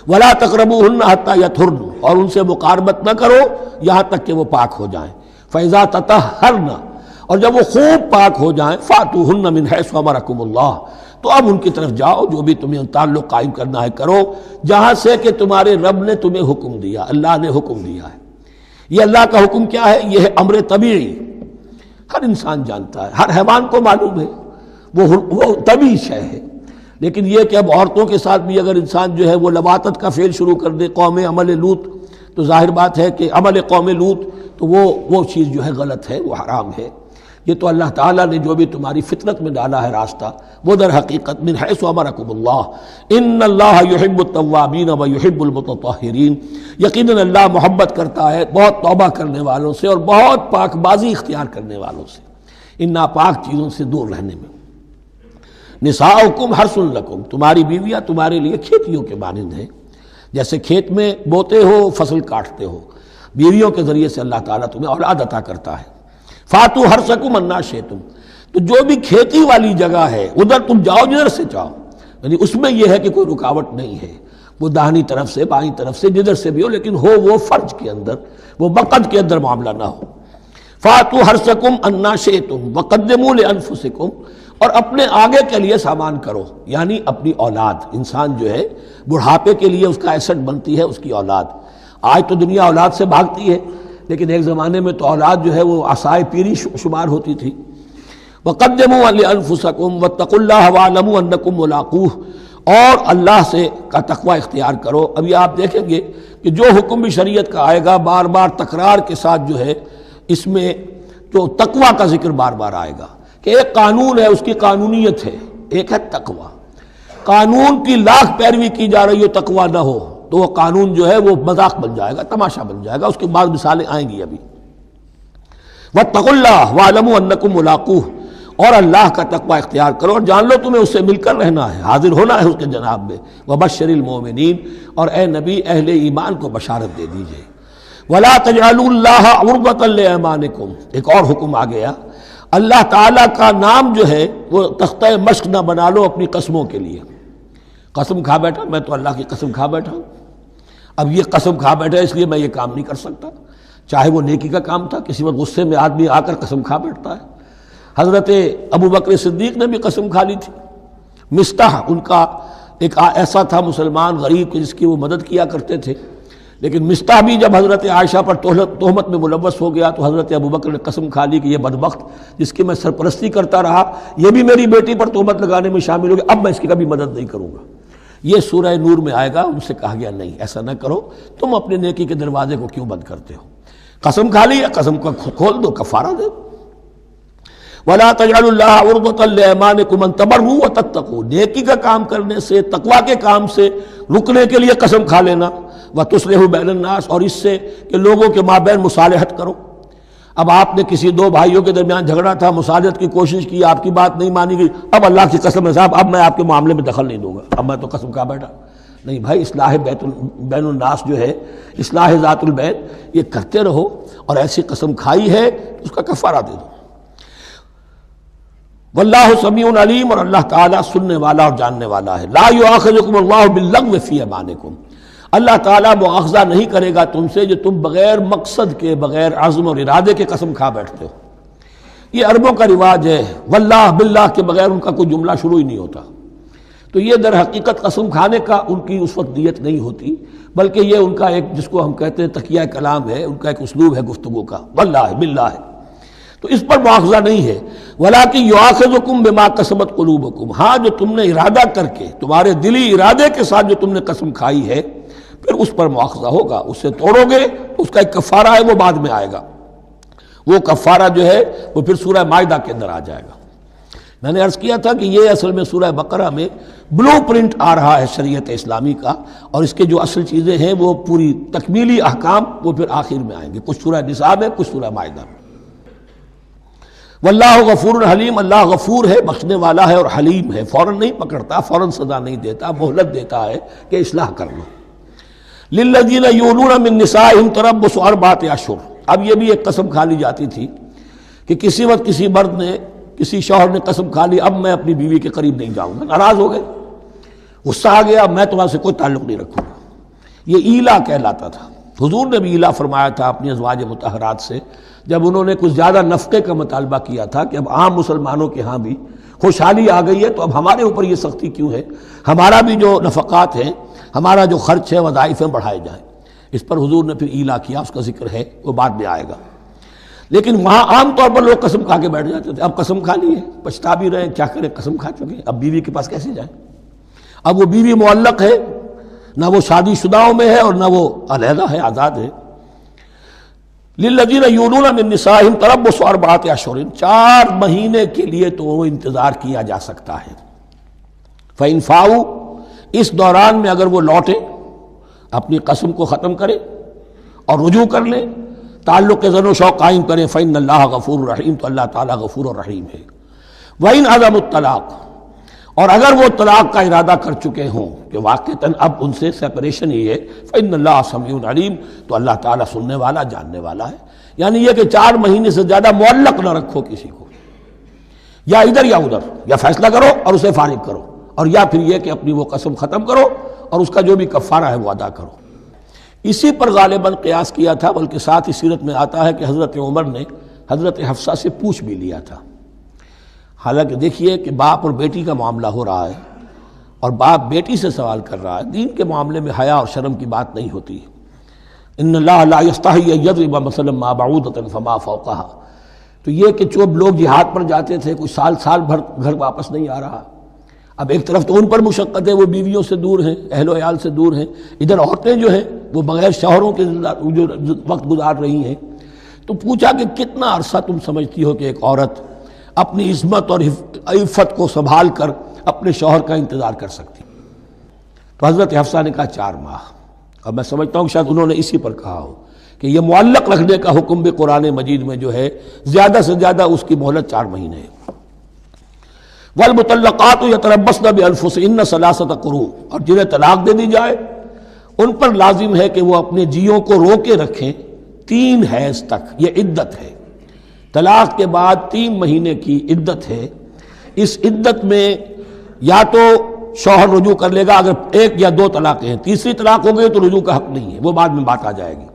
وَلَا تَقْرَبُوهُنَّ حَتَّىٰ يَطْهُرْنَ، اور ان سے مقاربت نہ کرو یہاں تک کہ وہ پاک ہو جائیں۔ فَإِذَا تَطَهَّرْنَ، اور جب وہ خوب پاک ہو جائیں، فَأْتُوهُنَّ مِنْ حَيْثُ أَمَرَكُمُ اللَّهُ، تو اب ان کی طرف جاؤ، جو بھی تمہیں تعلق قائم کرنا ہے کرو، جہاں سے کہ تمہارے رب نے تمہیں حکم دیا، اللہ نے حکم دیا ہے۔ یہ اللہ کا حکم کیا ہے؟ یہ ہے امر طبیعی، ہر انسان جانتا ہے، ہر حیوان کو معلوم ہے، وہ طبیعی شے ہے۔ لیکن یہ کہ اب عورتوں کے ساتھ بھی اگر انسان جو ہے وہ لواطت کا فعل شروع کر دے، قوم عمل لوط، تو ظاہر بات ہے کہ عمل قوم لوط تو وہ چیز جو ہے غلط ہے، وہ حرام ہے۔ یہ تو اللہ تعالیٰ نے جو بھی تمہاری فطرت میں ڈالا ہے راستہ، وہ در حقیقت من حیث امرکم اللہ، ان اللہ یحب التوابین و یحب المتطہرین، یقیناً اللہ محبت کرتا ہے بہت توبہ کرنے والوں سے اور بہت پاک بازی اختیار کرنے والوں سے، ان ناپاک چیزوں سے دور رہنے میں۔ نساؤکم حرث لکم، تمہاری بیویاں تمہارے لیے کھیتیوں کے مانند ہیں، جیسے کھیت میں بوتے ہو، فصل کاٹتے ہو، بیویوں کے ذریعے سے اللہ تعالیٰ تمہیں اولاد عطا کرتا ہے۔ فاتو حرثکم انا شئتم، تو جو بھی کھیتی والی جگہ ہے ادھر تم جاؤ جدھر سے چاہو، یعنی اس میں یہ ہے کہ کوئی رکاوٹ نہیں ہے، وہ داہنی طرف سے بائیں طرف سے جدھر سے بھی ہو، لیکن ہو وہ فرج کے اندر، وہ مقد کے اندر معاملہ نہ ہو۔ فاتوا حرثکم انا شئتم وقدموا لانفسکم، اور اپنے آگے کے لیے سامان کرو، یعنی اپنی اولاد۔ انسان جو ہے بڑھاپے کے لیے اس کا ایسٹ بنتی ہے اس کی اولاد۔ آج تو دنیا اولاد سے بھاگتی ہے، لیکن ایک زمانے میں تو اولاد جو ہے وہ عصائے پیری شمار ہوتی تھی۔ وقدموا لانفسکم واتقوا اللہ واعلموا انکم ملاقوہ، اور اللہ سے کا تقوی اختیار کرو۔ ابھی آپ دیکھیں گے کہ جو حکم بھی شریعت کا آئے گا بار بار تکرار کے ساتھ جو ہے اس میں تو تقوی کا ذکر بار بار آئے گا کہ ایک قانون ہے، اس کی قانونیت ہے، ایک ہے تقوی۔ قانون کی لاکھ پیروی کی جا رہی ہو، تقوی نہ ہو تو وہ قانون جو ہے وہ مذاق بن جائے گا، تماشا بن جائے گا۔ اس کی بعض مثالیں آئیں گی ابھی۔ واتقوا اللہ واعلموا انکم ملاقوہ، اور اللہ کا تقوی اختیار کرو اور جان لو تمہیں اس سے مل کر رہنا ہے، حاضر ہونا ہے اس کے جناب میں۔ وبشر المؤمنین، اور اے نبی اہل ایمان کو بشارت دے دیجئے۔ ولا تجعلوا اللہ عرضۃ لایمانکم، ایک اور حکم آ گیا، اللہ تعالیٰ کا نام جو ہے وہ تختہ مشق نہ بنا لو اپنی قسموں کے لیے۔ قسم کھا بیٹھا میں تو اللہ کی قسم کھا بیٹھا ہوں، اب یہ قسم کھا بیٹھا اس لیے میں یہ کام نہیں کر سکتا، چاہے وہ نیکی کا کام تھا۔ کسی وقت غصے میں آدمی آ کر قسم کھا بیٹھتا ہے۔ حضرت ابو بکر صدیق نے بھی قسم کھا لی تھی۔ مستح ان کا ایک ایسا تھا مسلمان غریب جس کی وہ مدد کیا کرتے تھے، لیکن مستح بھی جب حضرت عائشہ پر تہمت میں ملوث ہو گیا تو حضرت ابو بکر نے قسم کھا لی کہ یہ بدبخت جس کی میں سرپرستی کرتا رہا یہ بھی میری بیٹی پر تہمت لگانے میں شامل ہو گیا، اب میں اس کی کبھی مدد نہیں کروں گا۔ یہ سورہ نور میں آئے گا، ان سے کہا گیا نہیں ایسا نہ کرو، تم اپنے نیکی کے دروازے کو کیوں بند کرتے ہو؟ قسم کھا لی، قسم کو کھول دو، کفارہ دے دو۔ ولا تجعلوا اللہ عرضۃ لایمانکم ان تبروا وتتقوا، نیکی کا کام کرنے سے، تقوی کے کام سے رکنے کے لیے قسم کھا لینا۔ وتصلحوا بین الناس، اور اس سے کہ لوگوں کے مابین مصالحت کرو۔ اب آپ نے کسی دو بھائیوں کے درمیان جھگڑا تھا، مصالحت کی کوشش کی، آپ کی بات نہیں مانی گئی، اب اللہ کی قسم ہے صاحب اب میں آپ کے معاملے میں دخل نہیں دوں گا، اب میں تو قسم کھا بیٹھا۔ نہیں بھائی، اصلاح بین الناس جو ہے، اصلاح ذات البین، یہ کرتے رہو، اور ایسی قسم کھائی ہے اس کا کفارہ دے دو۔ واللہ سمیع علیم، اور اللہ تعالیٰ سننے والا اور جاننے والا ہے۔ لا یؤاخذکم اللہ باللغو فی ایمانکم، اللہ تعالیٰ مؤاخذہ نہیں کرے گا تم سے جو تم بغیر مقصد کے، بغیر عزم اور ارادے کے قسم کھا بیٹھتے ہو۔ یہ عربوں کا رواج ہے، واللہ باللہ کے بغیر ان کا کوئی جملہ شروع ہی نہیں ہوتا، تو یہ در حقیقت قسم کھانے کا ان کی اس وقت نیت نہیں ہوتی، بلکہ یہ ان کا ایک جس کو ہم کہتے ہیں تقیہ کلام ہے، ان کا ایک اسلوب ہے گفتگو کا، واللہ باللہ ہے، تو اس پر مؤاخذہ نہیں ہے۔ وَلَٰكِن يُؤَاخِذُكُم بِمَا كَسَبَتْ قُلُوبُكُم، ہاں جو تم نے ارادہ کر کے، تمہارے دلی ارادے کے ساتھ جو تم نے قسم کھائی ہے، پھر اس پر مؤاخذہ ہوگا، اسے توڑو گے، اس کا ایک کفارہ ہے، وہ بعد میں آئے گا۔ وہ کفارہ جو ہے وہ پھر سورہ مائدہ کے اندر آ جائے گا۔ میں نے عرض کیا تھا کہ یہ اصل میں سورہ بقرہ میں بلو پرنٹ آ رہا ہے شریعت اسلامی کا، اور اس کے جو اصل چیزیں ہیں وہ پوری تکمیلی احکام وہ پھر آخر میں آئیں گے، کچھ سورہ نساء میں، کچھ سورہ مائدہ میں۔ واللہ غفور حلیم، اللہ غفور ہے، بخشنے والا ہے اور حلیم ہے، فوراً نہیں پکڑتا، فوراً سزا نہیں دیتا، مہلت دیتا ہے کہ اصلاح کر لو۔ للذین یولون من نسائہم تربص اربعۃ اشہر، اب یہ بھی ایک قسم کھا لی جاتی تھی کہ کسی وقت کسی مرد نے، کسی شوہر نے قسم کھا لی اب میں اپنی بیوی کے قریب نہیں جاؤں گا، ناراض ہو گئے، غصہ آ گیا، میں تمہارے سے کوئی تعلق نہیں رکھوں گا، یہ ایلا کہلاتا تھا۔ حضور نے بھی ایلا فرمایا تھا اپنی ازواج مطہرات سے جب انہوں نے کچھ زیادہ نفقے کا مطالبہ کیا تھا کہ اب عام مسلمانوں کے ہاں بھی خوشحالی آ گئی ہے تو اب ہمارے اوپر یہ سختی کیوں ہے، ہمارا بھی جو نفقات ہیں، ہمارا جو خرچ ہے، وظائف ہیں، بڑھائے جائیں۔ اس پر حضور نے پھر ایلا کیا، اس کا ذکر ہے، وہ بعد میں آئے گا۔ لیکن وہاں عام طور پر لوگ قسم کھا کے بیٹھ جاتے تھے، اب قسم کھا لی ہے، پچھتا بھی رہے، کیا کریں، قسم کھا چکے، اب بیوی کے پاس کیسے جائیں؟ اب وہ بیوی معلق ہے، نہ وہ شادی شداؤں میں ہے اور نہ وہ علیحدہ ہے، آزاد ہے۔ للذین یولون من نسائہم تربص اربعۃ اشہر، 4 مہینے کے لیے تو وہ انتظار کیا جا سکتا ہے۔ فإن فاؤوا، اس دوران میں اگر وہ لوٹیں، اپنی قسم کو ختم کریں اور رجوع کر لیں، تعلق زن و شوق قائم کریں، فإن اللہ غفور رحیم، تو اللہ تعالیٰ غفور اور رحیم ہے۔ وإن عزموا الطلاق، اور اگر وہ طلاق کا ارادہ کر چکے ہوں کہ واقعتاً اب ان سے سیپریشن ہی ہے، فإن اللہ سمیع علیم، تو اللہ تعالیٰ سننے والا، جاننے والا ہے۔ یعنی یہ کہ 4 مہینے سے زیادہ معلق نہ رکھو کسی کو، یا ادھر یا ادھر، یا فیصلہ کرو اور اسے فارغ کرو، اور یا پھر یہ کہ اپنی وہ قسم ختم کرو اور اس کا جو بھی کفارہ ہے وہ ادا کرو۔ اسی پر غالباً قیاس کیا تھا، بلکہ ساتھ ہی سیرت میں آتا ہے کہ حضرت عمر نے حضرت حفصہ سے پوچھ بھی لیا تھا۔ حالانکہ دیکھیے کہ باپ اور بیٹی کا معاملہ ہو رہا ہے اور باپ بیٹی سے سوال کر رہا ہے، دین کے معاملے میں حیا اور شرم کی بات نہیں ہوتی۔ ان اللہ لا یستحی ان یضرب مثلا ما بعوضۃ فما فوقها، تو یہ کہ جو لوگ جہاد پر جاتے تھے کوئی سال بھر گھر واپس نہیں آ رہا، اب ایک طرف تو ان پر مشقت ہے، وہ بیویوں سے دور ہیں، اہل و عیال سے دور ہیں، ادھر عورتیں جو ہیں وہ بغیر شوہروں کے جو وقت گزار رہی ہیں۔ تو پوچھا کہ کتنا عرصہ تم سمجھتی ہو کہ ایک عورت اپنی عصمت اور عفت کو سنبھال کر اپنے شوہر کا انتظار کر سکتی؟ تو حضرت حفصہ نے کہا 4 ماہ، اور میں سمجھتا ہوں کہ شاید انہوں نے اسی پر کہا ہو کہ یہ معلق رکھنے کا حکم بھی قرآن مجید میں جو ہے زیادہ سے زیادہ اس کی مہلت 4 مہینے ہے۔ والمطلقات یتربصن بانفسهن 3 قروء، اور جنہیں طلاق دے دی جائے ان پر لازم ہے کہ وہ اپنے جیوں کو روکے رکھیں 3 حیض تک، یہ عدت ہے۔ طلاق کے بعد 3 مہینے کی عدت ہے۔ اس عدت میں یا تو شوہر رجوع کر لے گا اگر 1 یا 2 طلاقیں ہیں، تیسری طلاق ہو گئی تو رجوع کا حق نہیں ہے، وہ بعد میں بات آ جائے گی،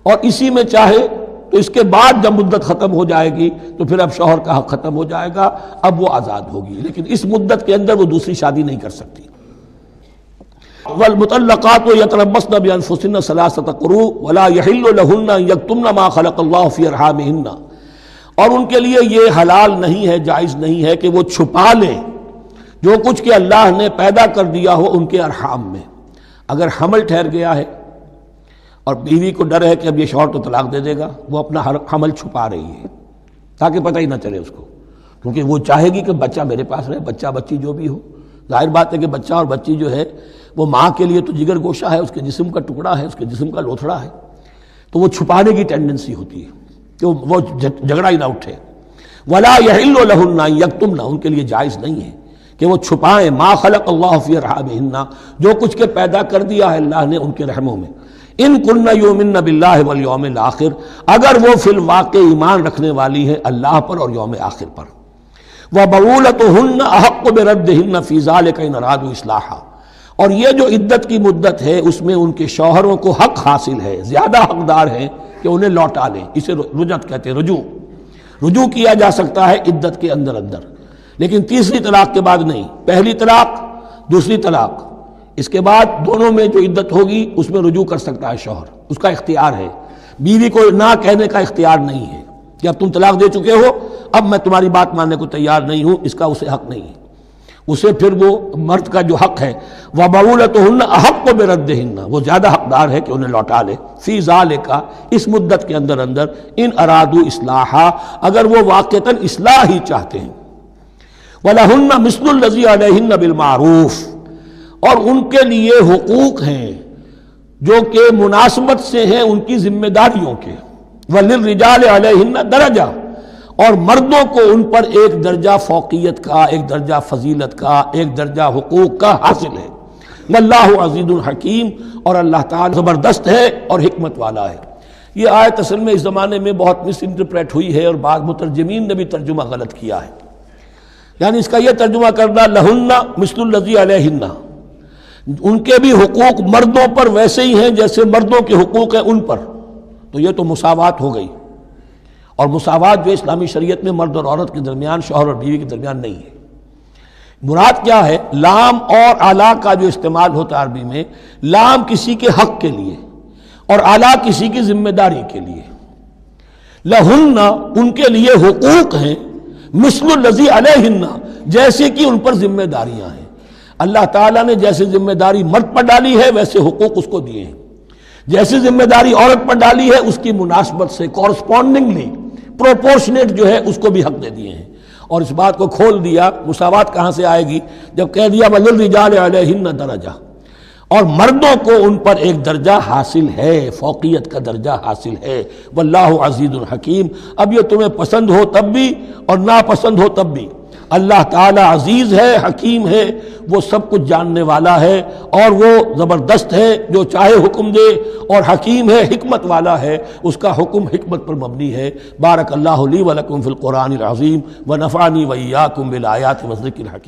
اور اسی میں چاہے تو اس کے بعد جب مدت ختم ہو جائے گی تو پھر اب شوہر کا حق ختم ہو جائے گا، اب وہ آزاد ہوگی، لیکن اس مدت کے اندر وہ دوسری شادی نہیں کر سکتی۔ والمطلقات یتربصن بانفسهن 3 قروء ولا يحل لهن ان يكتمن ما خلق الله في ارحامهن، اور ان کے لیے یہ حلال نہیں ہے، جائز نہیں ہے کہ وہ چھپا لیں جو کچھ کہ اللہ نے پیدا کر دیا ہو ان کے ارحام میں۔ اگر حمل ٹھہر گیا ہے اور بیوی کو ڈر ہے کہ اب یہ شوہر تو طلاق دے دے گا، وہ اپنا حمل چھپا رہی ہے تاکہ پتہ ہی نہ چلے اس کو، کیونکہ وہ چاہے گی کہ بچہ میرے پاس رہے، بچہ بچی جو بھی ہو۔ ظاہر بات ہے کہ بچہ اور بچی جو ہے وہ ماں کے لیے تو جگر گوشہ ہے، اس کے جسم کا ٹکڑا ہے، اس کے جسم کا لوتھڑا ہے، تو وہ چھپانے کی ٹینڈنسی ہوتی ہے کہ وہ جھگڑا ہی نہ اٹھے۔ ولا يحل لهن ان يكتمن، ان کے لیے جائز نہیں ہے کہ وہ چھپائیں ما خلق اللہ فی ارحامہن، جو کچھ کے پیدا کر دیا ہے اللہ نے ان کے رحموں میں۔ ان کن یؤمن باللہ والیوم الآخر، اگر وہ فی الواقع ایمان رکھنے والی ہے اللہ پر اور یوم آخر پر۔ وبعولتہن احق بردہن فی ذلک ان ارادوا اصلاحا، اور یہ جو عدت کی مدت ہے اس میں ان کے شوہروں کو حق حاصل ہے، زیادہ حقدار ہیں کہ انہیں لوٹا لیں، اسے رجعت کہتے ہیں، رجوع کیا جا سکتا ہے عدت کے اندر، لیکن تیسری طلاق کے بعد نہیں۔ پہلی طلاق، دوسری طلاق، اس کے بعد دونوں میں جو عدت ہوگی اس میں رجوع کر سکتا ہے شوہر، اس کا اختیار ہے۔ بیوی کو نہ کہنے کا اختیار نہیں ہے کہ اب تم طلاق دے چکے ہو، اب میں تمہاری بات ماننے کو تیار نہیں ہوں، اس کا اسے حق نہیں ہے۔ اسے پھر وہ مرد کا جو حق ہے وَبَعُولَتُهُنَّ أَحَقُّ بِرَدِّهِنَّ، وہ زیادہ حقدار ہے کہ انہیں لوٹا لے، فی ذالک، اس مدت کے اندر ان ارادوا اصلاحا، اگر وہ واقعتاً اصلاح ہی چاہتے ہیں۔ وَلَهُنَّ مِثْلُ الَّذِي عَلَيْهِنَّ بِالْمَعْرُوفِ، اور ان کے لیے حقوق ہیں جو کہ مناسبت سے ہیں ان کی ذمہ داریوں کے۔ وَلِلرِّجَالِ عَلَيْهِنَّ دَرَجَةٌ، اور مردوں کو ان پر ایک درجہ فوقیت کا، ایک درجہ فضیلت کا، ایک درجہ حقوق کا حاصل ہے۔ واللہ عزیز الحکیم، اور اللہ تعالی زبردست ہے اور حکمت والا ہے۔ یہ آیت اصل میں اس زمانے میں بہت مس انٹرپریٹ ہوئی ہے اور بعض مترجمین نے بھی ترجمہ غلط کیا ہے، یعنی اس کا یہ ترجمہ کرنا لہن مثل الذی علیہن، ان کے بھی حقوق مردوں پر ویسے ہی ہیں جیسے مردوں کے حقوق ہیں ان پر، تو یہ تو مساوات ہو گئی، اور مساوات جو اسلامی شریعت میں مرد اور عورت کے درمیان، شوہر اور بیوی کے درمیان نہیں ہے۔ مراد کیا ہے؟ لام اور اعلیٰ کا جو استعمال ہوتا ہے عربی میں، لام کسی کے حق کے لیے اور اعلیٰ کسی کی ذمہ داری کے لیے۔ لہن، ان کے لیے حقوق ہیں، مثل الذی علیہن، جیسے کہ ان پر ذمہ داریاں ہیں۔ اللہ تعالیٰ نے جیسے ذمہ داری مرد پر ڈالی ہے ویسے حقوق اس کو دیے ہیں، جیسی ذمہ داری عورت پر ڈالی ہے اس کی مناسبت سے کورسپونڈنگلی پروپورشنیٹ جو ہے اس کو بھی حق دے دیے ہیں۔ اور اس بات کو کھول دیا، مساوات کہاں سے آئے گی؟ جب کہہ دیا وَلِلرِّجَالِ عَلَيْهِنَّ دَرَجَةٌ، اور مردوں کو ان پر ایک درجہ حاصل ہے، فوقیت کا درجہ حاصل ہے۔ واللہ عزیز الحکیم، اب یہ تمہیں پسند ہو تب بھی اور ناپسند ہو تب بھی، اللہ تعالی عزیز ہے، حکیم ہے، وہ سب کچھ جاننے والا ہے اور وہ زبردست ہے، جو چاہے حکم دے، اور حکیم ہے، حکمت والا ہے، اس کا حکم حکمت پر مبنی ہے۔ بارک اللہ لی ولکم فی القرآن العظیم ونفعنی وإیاکم بالآیات والذکر الحکیم۔